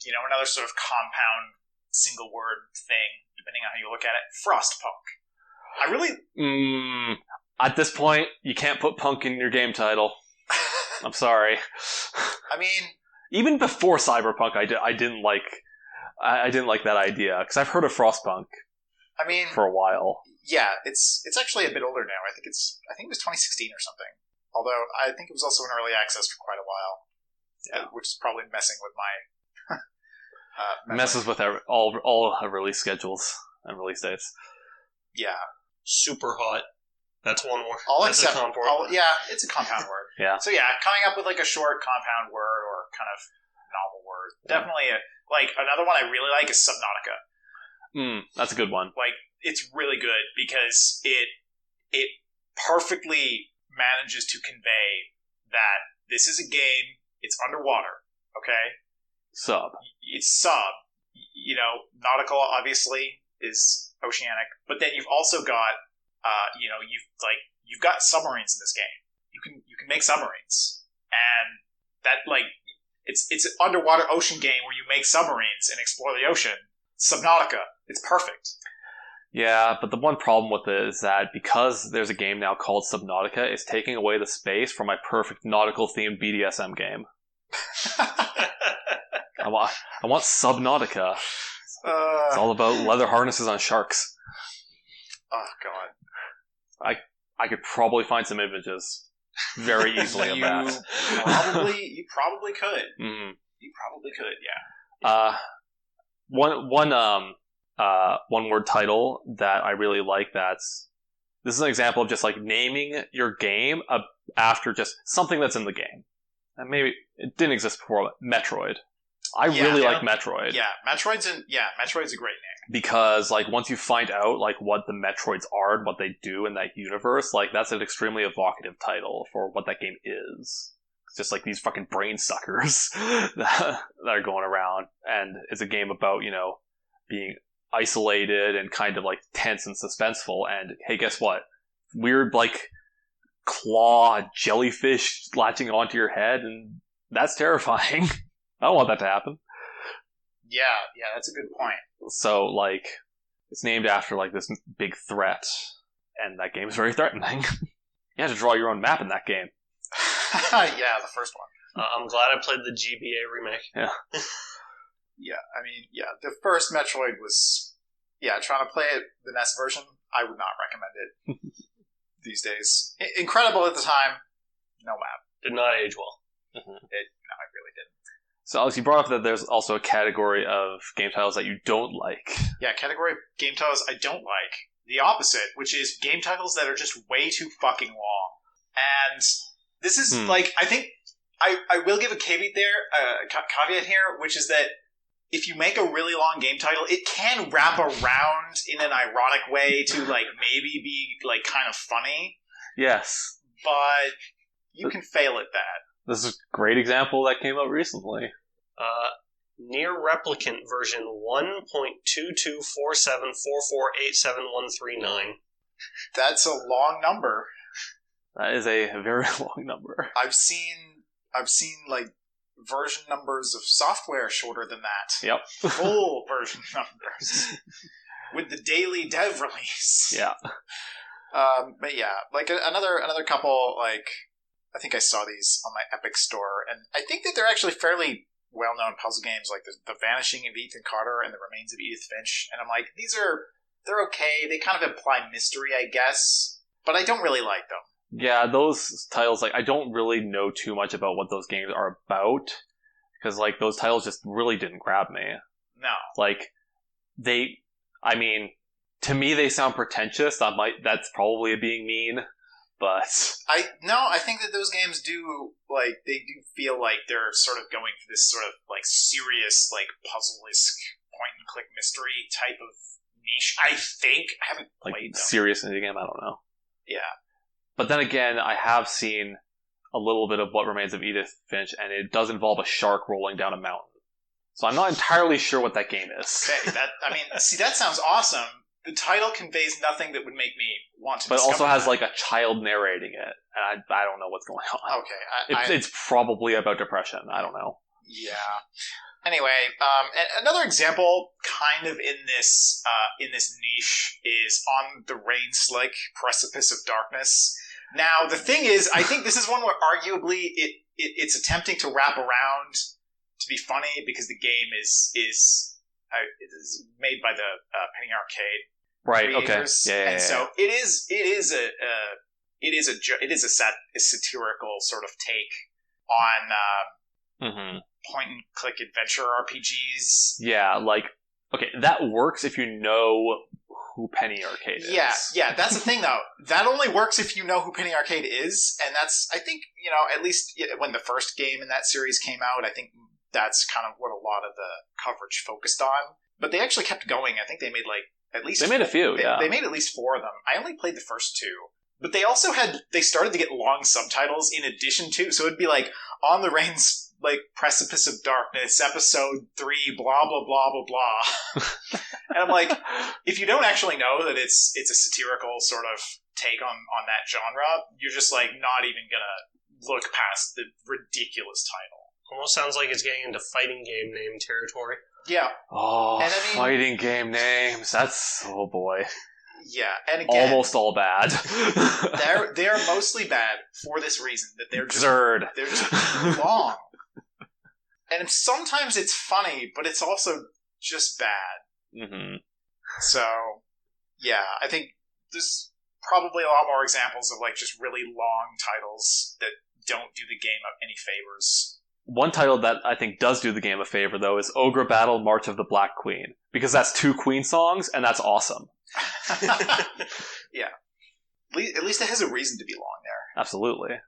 another sort of compound single word thing, depending on how you look at it, Frostpunk. I really... At this point, you can't put punk in your game title. I'm sorry. I mean... Even before Cyberpunk, I didn't like that idea, because I've heard of Frostpunk. I mean... For a while. Yeah, it's actually a bit older now. I think it was 2016 or something. Although, I think it was also in early access for quite a while. Yeah. Which is probably messing with my... messes with all release schedules and release dates. Yeah. Super hot. That's one word. It's a compound word. Yeah. So yeah, coming up with like a short compound word or kind of novel word. Definitely Like, another one I really like is Subnautica. That's a good one. Like, it's really good because it perfectly manages to convey that this is a game, it's underwater, okay? It's sub. You know, nautical, obviously, is oceanic, but then you've also got, you've got submarines in this game. You can make submarines, and that, like, it's an underwater ocean game where you make submarines and explore the ocean. Subnautica, it's perfect. Yeah, but the one problem with it is that because there's a game now called Subnautica, it's taking away the space from my perfect nautical-themed BDSM game. I want Subnautica. It's all about leather harnesses on sharks. Oh, God. I could probably find some images very easily of that. You probably could. Mm. You probably could, yeah. One word title that I really like. This is an example of just like naming your game after just something that's in the game. And maybe it didn't exist before. But Metroid. I really like Metroid. Yeah, Metroid's a great name. Because like once you find out like what the Metroids are and what they do in that universe, like that's an extremely evocative title for what that game is. It's just like these fucking brain suckers that are going around, and it's a game about, you know, being isolated and kind of like tense and suspenseful. And hey, guess what? Weird like claw jellyfish latching onto your head, and that's terrifying. I don't want that to happen. Yeah, that's a good point. So, like, it's named after, like, this big threat, and that game is very threatening. You had to draw your own map in that game. Yeah, the first one. I'm glad I played the GBA remake. Yeah. The first Metroid was... Yeah, trying to play it, the NES version, I would not recommend it these days. Incredible at the time, no map. Did not age well. It really didn't. So, Alex, you brought up that there's also a category of game titles that you don't like. Yeah, category of game titles I don't like. The opposite, which is game titles that are just way too fucking long. And this is, like, I think, I will give a caveat here, which is that if you make a really long game title, it can wrap around in an ironic way to, like, maybe be, like, kind of funny. Yes. But you can fail at that. This is a great example that came out recently. Near Replicant version 1.224744871139. That's a long number. That is a very long number. I've seen like version numbers of software shorter than that. Yep. Full version numbers. With the daily dev release. Yeah. But yeah, like another couple, like, I think I saw these on my Epic store, and I think that they're actually fairly well-known puzzle games, like the Vanishing of Ethan Carter and The Remains of Edith Finch. And I'm like, they're okay. They kind of imply mystery, I guess, but I don't really like them. Yeah, those titles, like, I don't really know too much about what those games are about, because, like, those titles just really didn't grab me. No. Like, to me, they sound pretentious. That's probably being mean. But I think that those games do, like, they do feel like they're sort of going for this sort of, like, serious, like, puzzle-esque point-and-click mystery type of niche. I think. I haven't played them. Serious indie game, I don't know. Yeah. But then again, I have seen a little bit of What Remains of Edith Finch, and it does involve a shark rolling down a mountain. So I'm not entirely sure what that game is. Okay, that sounds awesome. The title conveys nothing that would make me want to. But it also has like a child narrating it, and I don't know what's going on. Okay, it's probably about depression. I don't know. Yeah. Anyway, another example, kind of in this niche, is On the Rain Slick Precipice of Darkness. Now, the thing is, I think this is one where arguably it's attempting to wrap around to be funny because the game is made by the Penny Arcade. Right. Creators. Okay. Yeah. And so it is a satirical sort of take on point and click adventure RPGs. Yeah. Like, okay, that works if you know who Penny Arcade is. Yeah. That's the thing, though. That only works if you know who Penny Arcade is, and that's, I think, at least when the first game in that series came out, I think that's kind of what a lot of the coverage focused on. But they actually kept going. I think they made at least... They made a few, yeah. They made at least 4 of them. I only played the first 2. But they also they started to get long subtitles in addition to, so it'd be On the Rain's Precipice of Darkness, episode 3, blah, blah, blah, blah, blah. And I'm if you don't actually know that it's a satirical sort of take on that genre, you're just not even gonna look past the ridiculous title. Almost sounds like it's getting into fighting game name territory. Yeah. Oh, and fighting game names. That's, oh boy. Yeah, and again... almost all bad. they're mostly bad for this reason, that they're just... Absurd. They're just too long. And sometimes it's funny, but it's also just bad. Mm-hmm. So, yeah, I think there's probably a lot more examples of just really long titles that don't do the game any favors. One title that I think does do the game a favor, though, is Ogre Battle March of the Black Queen. Because that's 2 Queen songs, and that's awesome. Yeah. At least it has a reason to be long there. Absolutely.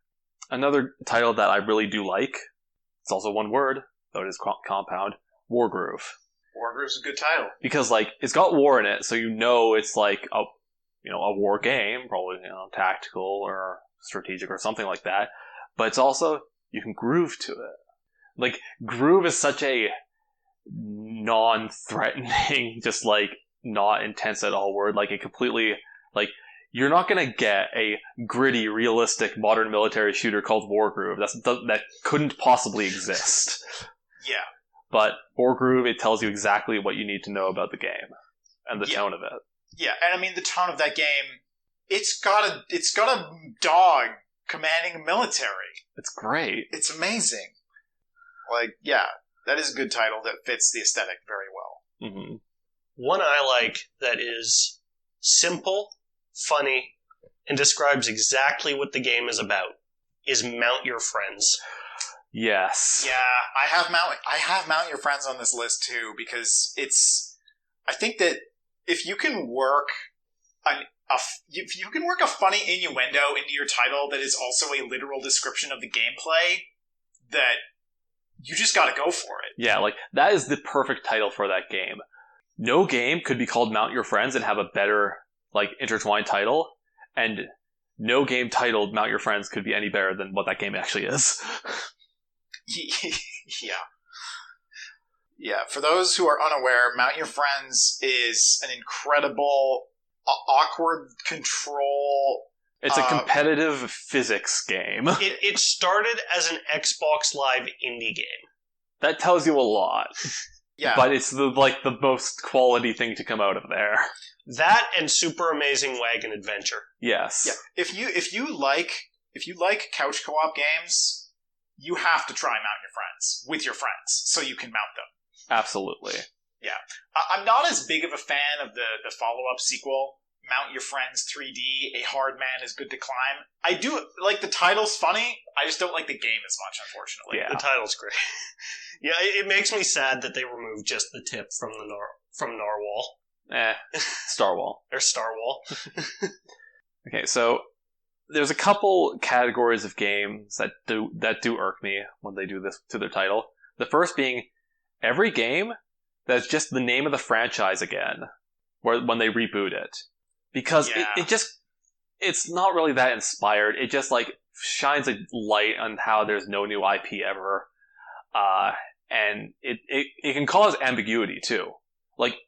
Another title that I really do like, it's also one word, though it is compound, Wargroove. Wargroove's a good title. Because, it's got war in it, so it's a war game, probably, tactical or strategic or something like that. But it's also, you can groove to it. Groove is such a non-threatening, just, not intense at all word. It completely, you're not gonna get a gritty, realistic, modern military shooter called Wargroove. That couldn't possibly exist. Yeah. But Wargroove, it tells you exactly what you need to know about the game. And the tone of it. Yeah, and the tone of that game, it's got a dog commanding a military. It's great. It's amazing. Yeah, that is a good title that fits the aesthetic very well. Mm-hmm. One I like that is simple, funny, and describes exactly what the game is about is Mount Your Friends. Yes. Yeah, I have Mount Your Friends on this list too, because I think that if you can work a funny innuendo into your title that is also a literal description of the gameplay, that you just gotta go for it. Yeah, that is the perfect title for that game. No game could be called Mount Your Friends and have a better, intertwined title, and no game titled Mount Your Friends could be any better than what that game actually is. Yeah. Yeah, for those who are unaware, Mount Your Friends is an incredible, awkward control... It's a competitive physics game. It started as an Xbox Live indie game. That tells you a lot. Yeah. But it's the most quality thing to come out of there. That and Super Amazing Wagon Adventure. Yes. Yeah. If you like couch co-op games, you have to try Mount Your Friends with your friends so you can mount them. Absolutely. Yeah. I'm not as big of a fan of the follow-up sequel, Mount Your Friends 3D, A Hard Man is Good to Climb. I do like the title's funny, I just don't like the game as much, unfortunately. Yeah. The title's great. Yeah, it makes me sad that they removed just the tip from from Narwhal. Starwall. Or Starwall. Okay, so there's a couple categories of games that do irk me when they do this to their title. The first being every game that's just the name of the franchise again, when they reboot it. Because it's not really that inspired. It just shines a light on how there's no new IP ever. And it can cause ambiguity too.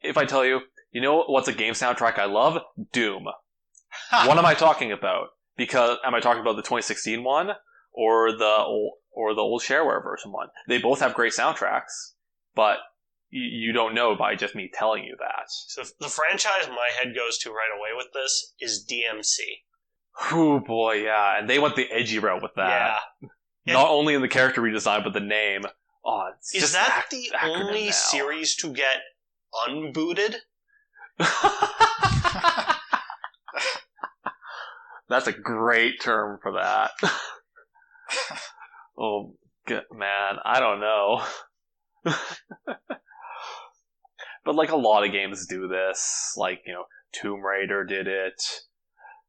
If I tell you, what's a game soundtrack I love? Doom. What am I talking about? Because am I talking about the 2016 one or the old shareware version one? They both have great soundtracks, but you don't know by just me telling you that. So the franchise my head goes to right away with this is DMC. Oh boy, yeah, and they went the edgy route with that. Yeah. Not only in the character redesign, but the name. Oh, it's is just that the only series to get unbooted? That's a great term for that. Oh, man, I don't know. But a lot of games do this. Tomb Raider did it.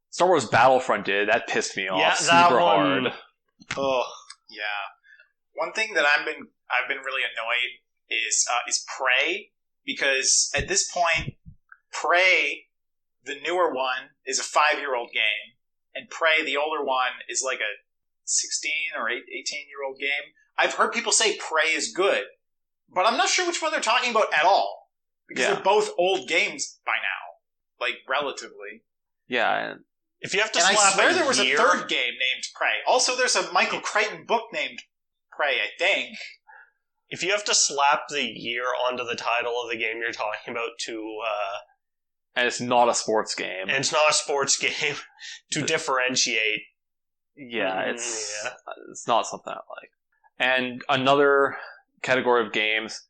Star Wars Battlefront did. That pissed me off super hard. Oh, yeah. One thing that I've been really annoyed is Prey, because at this point, Prey, the newer one, is a 5-year-old game, and Prey, the older one, is like a 16 or 18-year-old game. I've heard people say Prey is good, but I'm not sure which one they're talking about at all, because they're both old games by now, like relatively. Yeah, and if you have to and slap I swear there was year, a third game named Prey. Also, there's a Michael Crichton book named Prey, I think. if you have to slap the year onto the title of the game you're talking about to, and it's not a sports game. and it's not a sports game, to differentiate. Yeah, it's not something I like. And another category of games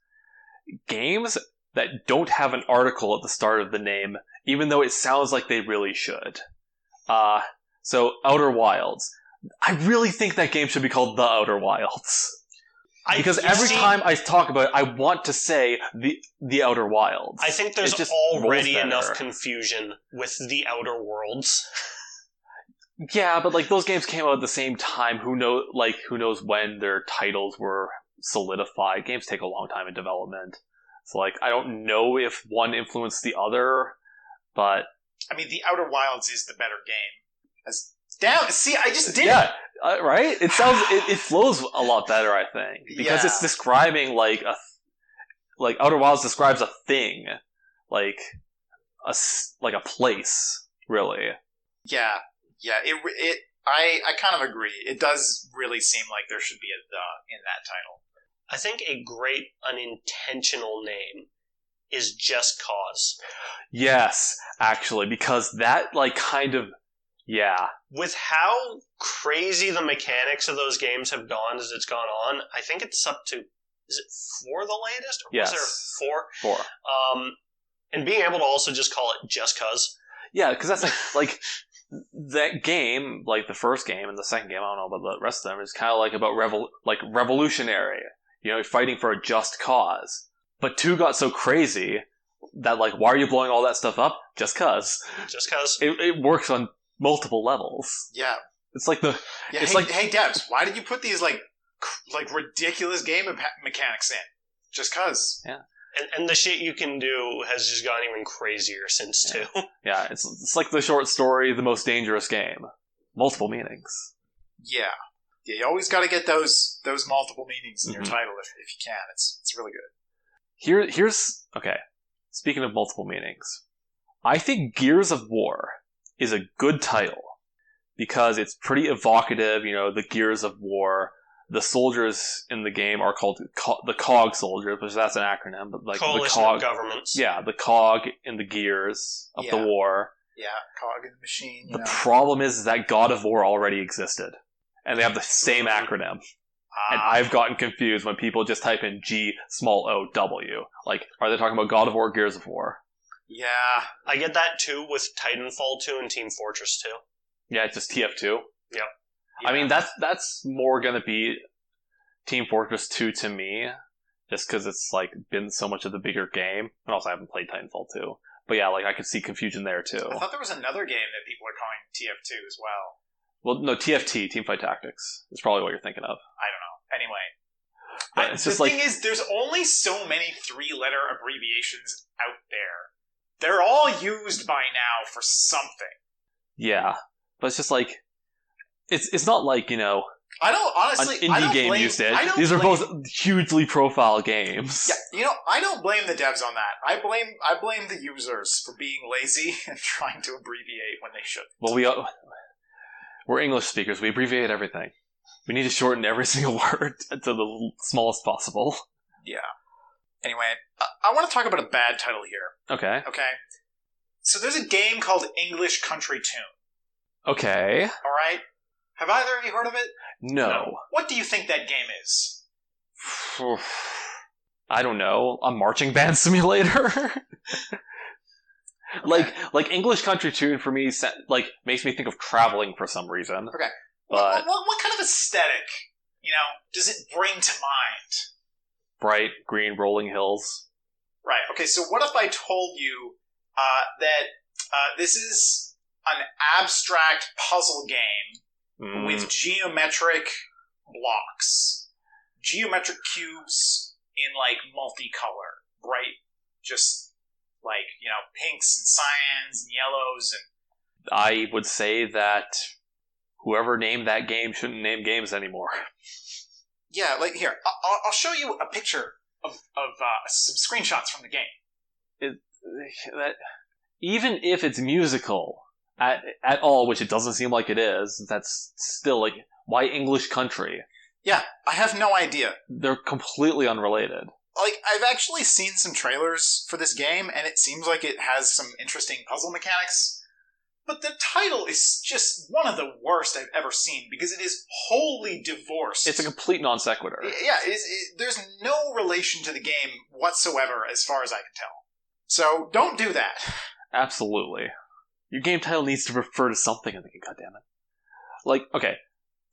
that don't have an article at the start of the name, even though it sounds like they really should. So Outer Wilds. I really think that game should be called The Outer Wilds. Because every time I talk about it, I want to say the Outer Wilds. I think there's already enough confusion with the Outer Worlds. Yeah, but like those games came out at the same time. Who knows when their titles were solidified? Games take a long time in development. So like I don't know if one influenced the other, but I mean, the Outer Wilds is the better game. See, I just did it. Yeah, right. It sounds it flows a lot better, I think, because it's describing like Outer Wilds describes a thing, like a place, really. Yeah. I kind of agree. It does really seem like there should be a "the" in that title. I think a great unintentional name is Just Cause. Yes, actually, because that like kind of with how crazy the mechanics of those games have gone as it's gone on, I think it's up to, is it 4 the latest? Or yes. Was there 4? 4. And being able to also just call it Just Cause. Yeah, because that's like that game, like the first game and the second game, I don't know about the rest of them, is kind of like about revolutionary. You know, fighting for a just cause. But 2 got so crazy that like, why are you blowing all that stuff up? Just cause. Just cause. It works on multiple levels. Yeah. It's like the... Yeah, it's hey Debs, why did you put these like ridiculous game mechanics in? Just cause. Yeah. And the shit you can do has just gotten even crazier since 2. Yeah, it's like the short story, The Most Dangerous Game. Multiple meanings. Yeah. Yeah, you always got to get those multiple meanings in your title if you can. It's really good. Here's okay. Speaking of multiple meanings, I think Gears of War is a good title because it's pretty evocative. You know, the Gears of War. The soldiers in the game are called the COG soldiers, which that's an acronym, but like Coalition the COG of Governments. Yeah, the COG in the gears of the war. Yeah, COG in the machine. The problem is that God of War already existed. And they have the same acronym. And I've gotten confused when people just type in GOW. Like, are they talking about God of War, Gears of War? Yeah. I get that too with Titanfall 2 and Team Fortress 2. Yeah, it's just TF2. Yep. Yeah. I mean, that's more gonna be Team Fortress 2 to me, just because it's like been so much of the bigger game. And also I haven't played Titanfall 2. But yeah, like I could see confusion there too. I thought there was another game that people are calling TF2 as well. Well, no, TFT, Teamfight Tactics, is probably what you're thinking of. I don't know. Anyway. But But it's the just like, thing is, there's only so many 3-letter abbreviations out there. They're all used by now for something. yeah, but it's just like, it's not like, you know, I don't, honestly, an indie game used it. These are both hugely profile games. Yeah, you know, I don't blame the devs on that. I blame the users for being lazy and trying to abbreviate when they should. Well, we're English speakers. We abbreviate everything. We need to shorten every single word to the smallest possible. Yeah. Anyway, I want to talk about a bad title here. Okay. Okay. So there's a game called English Country Tune. Okay. All right. Have either of you heard of it? No. What do you think that game is? I don't know. A marching band simulator? Okay. Like English Country Tune for me, like makes me think of traveling for some reason. Okay. But what kind of aesthetic, you know, does it bring to mind? bright green rolling hills. Right. Okay. So what if I told you that this is an abstract puzzle game with geometric blocks, geometric cubes in like multicolor, bright, just like, you know, pinks and cyans and yellows. And I would say that whoever named that game shouldn't name games anymore. yeah, like here, I'll show you a picture of some screenshots from the game. Even if it's musical at all, which it doesn't seem like it is, that's still like, why English country? Yeah, I have no idea. They're completely unrelated. Like, I've actually seen some trailers for this game, and it seems like it has some interesting puzzle mechanics. But the title is just one of the worst I've ever seen, because it is wholly divorced. It's a complete non sequitur. Yeah, there's no relation to the game whatsoever, as far as I can tell. So, don't do that. Absolutely. Your game title needs to refer to something in the game, goddammit. Like, okay,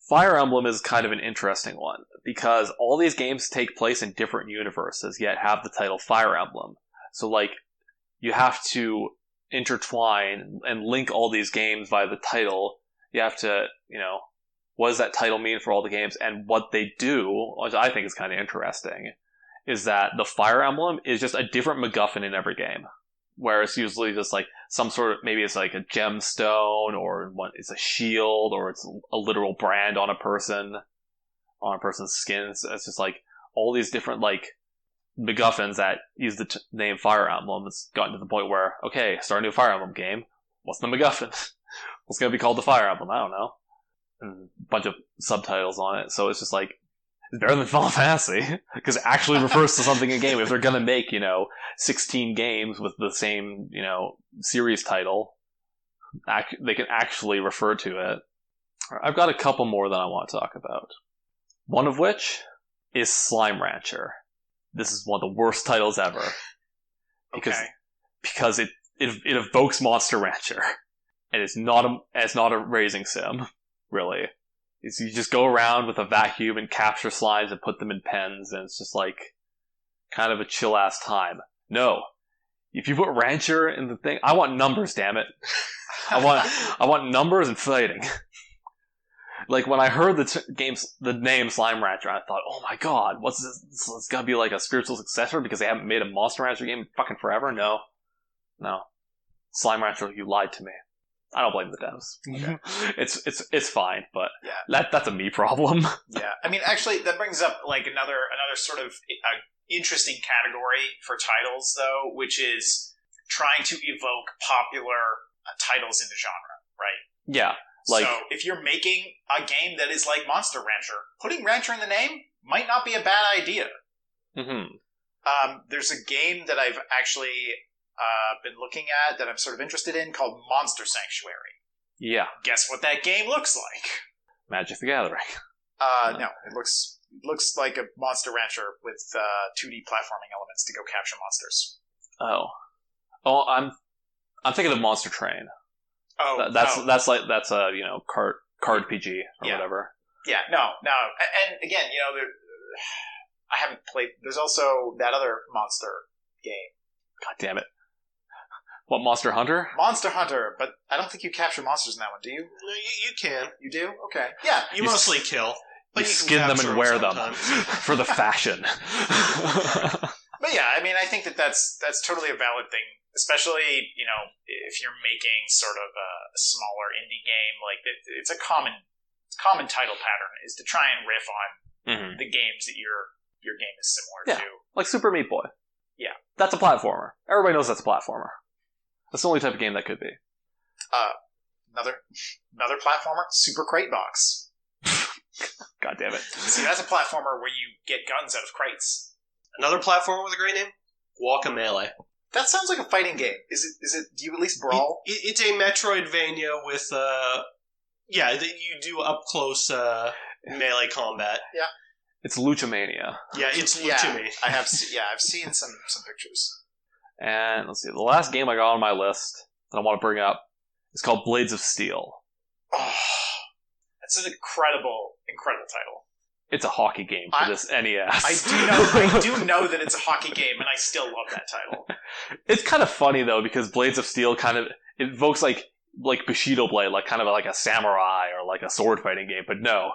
Fire Emblem is kind of an interesting one, because all these games take place in different universes, yet have the title Fire Emblem. So, like, you have to intertwine and link all these games by the title. You have to, you know, what does that title mean for all the games? And what they do, which I think is kind of interesting, is that the Fire Emblem is just a different MacGuffin in every game. Where it's usually just like some sort of, maybe it's like a gemstone, or it's a shield, or it's a literal brand on a person's skin. It's just like all these different like MacGuffins that use the name Fire Emblem. It's gotten to the point where, okay, start a new Fire Emblem game. What's the MacGuffin? What's going to be called the Fire Emblem? I don't know. And a bunch of subtitles on it. So it's just like, it's better than Final Fantasy, because it actually refers to something in a game. If they're going to make, 16 games with the same, series title, they can actually refer to it. I've got a couple more that I want to talk about. One of which is Slime Rancher. This is one of the worst titles ever. Because it evokes Monster Rancher. And it's not a raising sim, really. You just go around with a vacuum and capture slimes and put them in pens, and it's just like kind of a chill ass time. No. If you put Rancher in the thing, I want numbers, damn it. I want numbers and fighting. Like, when I heard the name Slime Rancher, I thought, oh my god, what's this? It's gotta be like a spiritual successor because they haven't made a Monster Rancher game in fucking forever? No. Slime Rancher, you lied to me. I don't blame the devs. Okay. It's fine, but yeah. That's a me problem. Yeah, I mean, actually, that brings up like another sort of interesting category for titles, though, which is trying to evoke popular titles in the genre, right? Yeah, like, so if you're making a game that is like Monster Rancher, putting Rancher in the name might not be a bad idea. Mm-hmm. There's a game that I've actually been looking at that I'm sort of interested in called Monster Sanctuary. Yeah. Guess what that game looks like? Magic the Gathering. No, it looks like a Monster Rancher with 2D platforming elements to go capture monsters. Oh, I'm thinking of Monster Train. That's a card PG or whatever. Yeah, no, and again, I haven't played. There's also that other monster game. God damn it! What, Monster Hunter? Monster Hunter, but I don't think you capture monsters in that one, do you? No, you can. You do? Okay. Yeah. You mostly kill. But you skin them and wear them for the fashion. But yeah, I mean, I think that's totally a valid thing, especially, if you're making sort of a smaller indie game. Like, it's a common title pattern is to try and riff on the games that your game is similar to. Like Super Meat Boy. Yeah. That's a platformer. Everybody knows that's a platformer. That's the only type of game that could be. Another platformer, Super Crate Box. God damn it. See, that's a platformer where you get guns out of crates. Another platformer with a great name? Guacamelee. That sounds like a fighting game. Is it? Do you at least brawl? It's a Metroidvania with, you do up close melee combat. Yeah. It's Luchamania. Yeah, it's Luchame. I've seen some pictures. And let's see, the last game I got on my list that I want to bring up is called Blades of Steel. Oh, that's an incredible title. It's a hockey game for this NES. I do know that it's a hockey game, and I still love that title. It's kind of funny though, because Blades of Steel kind of invokes like Bushido Blade, like kind of like a samurai or like a sword fighting game, but no,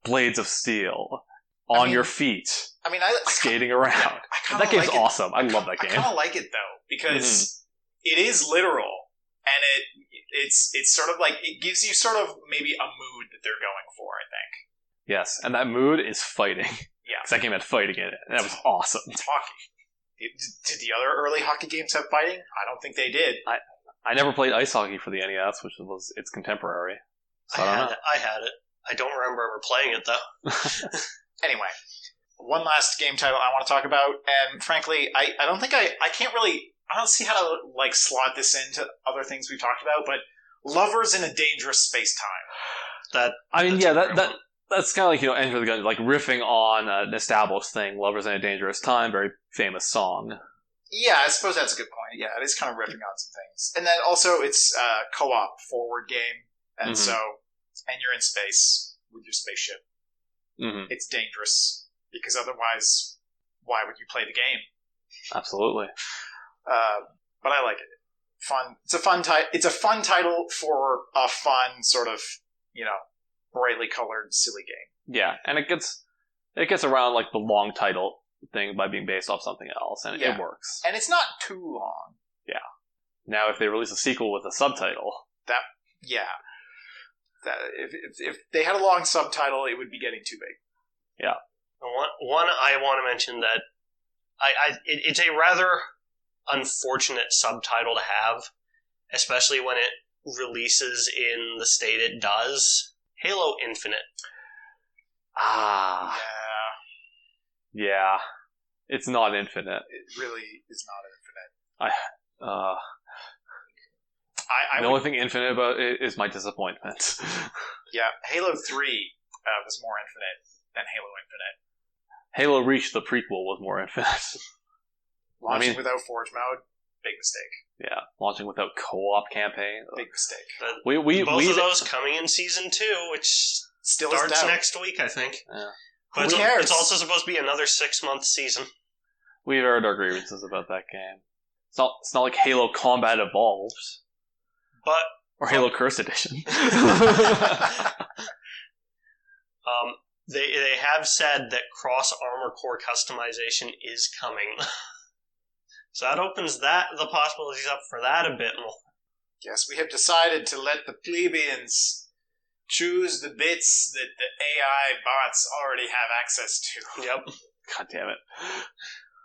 Blades of Steel. on your feet, I mean, I skating around. That game's awesome. I love that game. I kind of like it though because it is literal, and it's sort of like it gives you sort of maybe a mood that they're going for. I think. Yes, and that mood is fighting. Yeah, because that game had fighting in it, and that was awesome. It's hockey. Did the other early hockey games have fighting? I don't think they did. I never played ice hockey for the NES, which was its contemporary. So I had it. I don't remember ever playing it though. Anyway, one last game title I want to talk about, and frankly, I don't think I don't see how to like slot this into other things we've talked about, but Lovers in a Dangerous Space-Time. That's kind of like, Enter the Gungeon, like riffing on an established thing, Lovers in a Dangerous Time, very famous song. Yeah, I suppose that's a good point. Yeah, it is kind of riffing on some things. And then also it's a co-op forward game, and and you're in space with your spaceship. Mm-hmm. It's dangerous, because otherwise, why would you play the game? Absolutely. But I like it. Fun. It's a fun title for a fun sort of, brightly colored, silly game. Yeah, and it gets around like the long title thing by being based off something else, and it works. And it's not too long. Yeah. Now, if they release a sequel with a subtitle, if they had a long subtitle, it would be getting too big. Yeah. One I want to mention that it's a rather unfortunate subtitle to have, especially when it releases in the state it does. Halo Infinite. Ah. Yeah. It's not infinite. It really is not infinite. The only thing infinite about it is my disappointment. Yeah, Halo 3 was more infinite than Halo Infinite. Halo Reach, the prequel, was more infinite. Launching without Forge mode, big mistake. Yeah, launching without co-op campaign, big mistake. Both of those coming in Season 2, which still starts next week, I think. Yeah. But who cares? It's also supposed to be another 6-month season. We've heard our grievances about that game. It's not like Halo Combat Evolves. Or Halo Cursed Edition. They have said that cross armor core customization is coming, so that opens the possibilities up for that a bit more. Yes, we have decided to let the plebeians choose the bits that the AI bots already have access to. Yep. God damn it.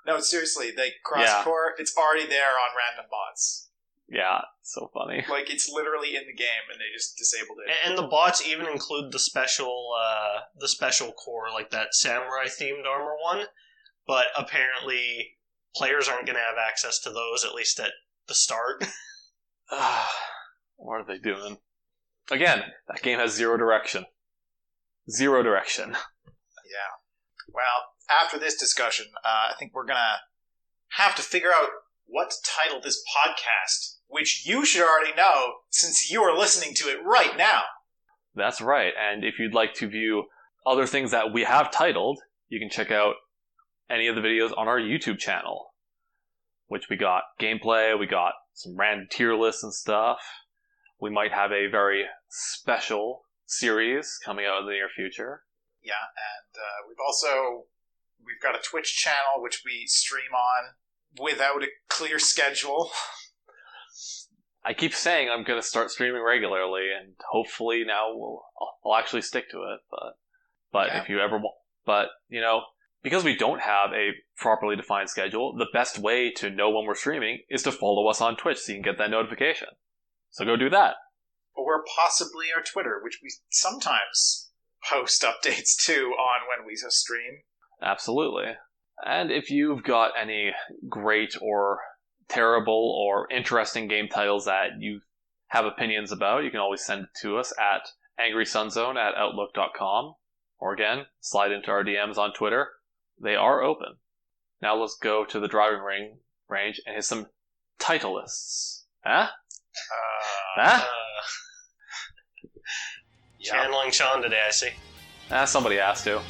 No, seriously, they cross core. It's already there on random bots. Yeah, so funny. Like, it's literally in the game, and they just disabled it. And the bots even include the special core, like that samurai-themed armor one, but apparently players aren't going to have access to those, at least at the start. What are they doing? Again, that game has zero direction. Zero direction. Yeah. Well, after this discussion, I think we're going to have to figure out what to title this podcast, which you should already know since you are listening to it right now. That's right. And if you'd like to view other things that we have titled, you can check out any of the videos on our YouTube channel, which we got gameplay, we got some random tier lists and stuff. We might have a very special series coming out in the near future. Yeah, and we've got a Twitch channel which we stream on without a clear schedule. I keep saying I'm going to start streaming regularly, and hopefully now I'll actually stick to it. But if you ever want, because we don't have a properly defined schedule, the best way to know when we're streaming is to follow us on Twitch so you can get that notification. So go do that. Or possibly our Twitter, which we sometimes post updates to on when we stream. Absolutely. And if you've got any great or terrible or interesting game titles that you have opinions about, you can always send it to us at angrysunzone@outlook.com. Or again, slide into our DMs on Twitter. They are open. Now let's go to the driving range and hit some title lists. Huh? Channeling Sean today, I see. Somebody has to.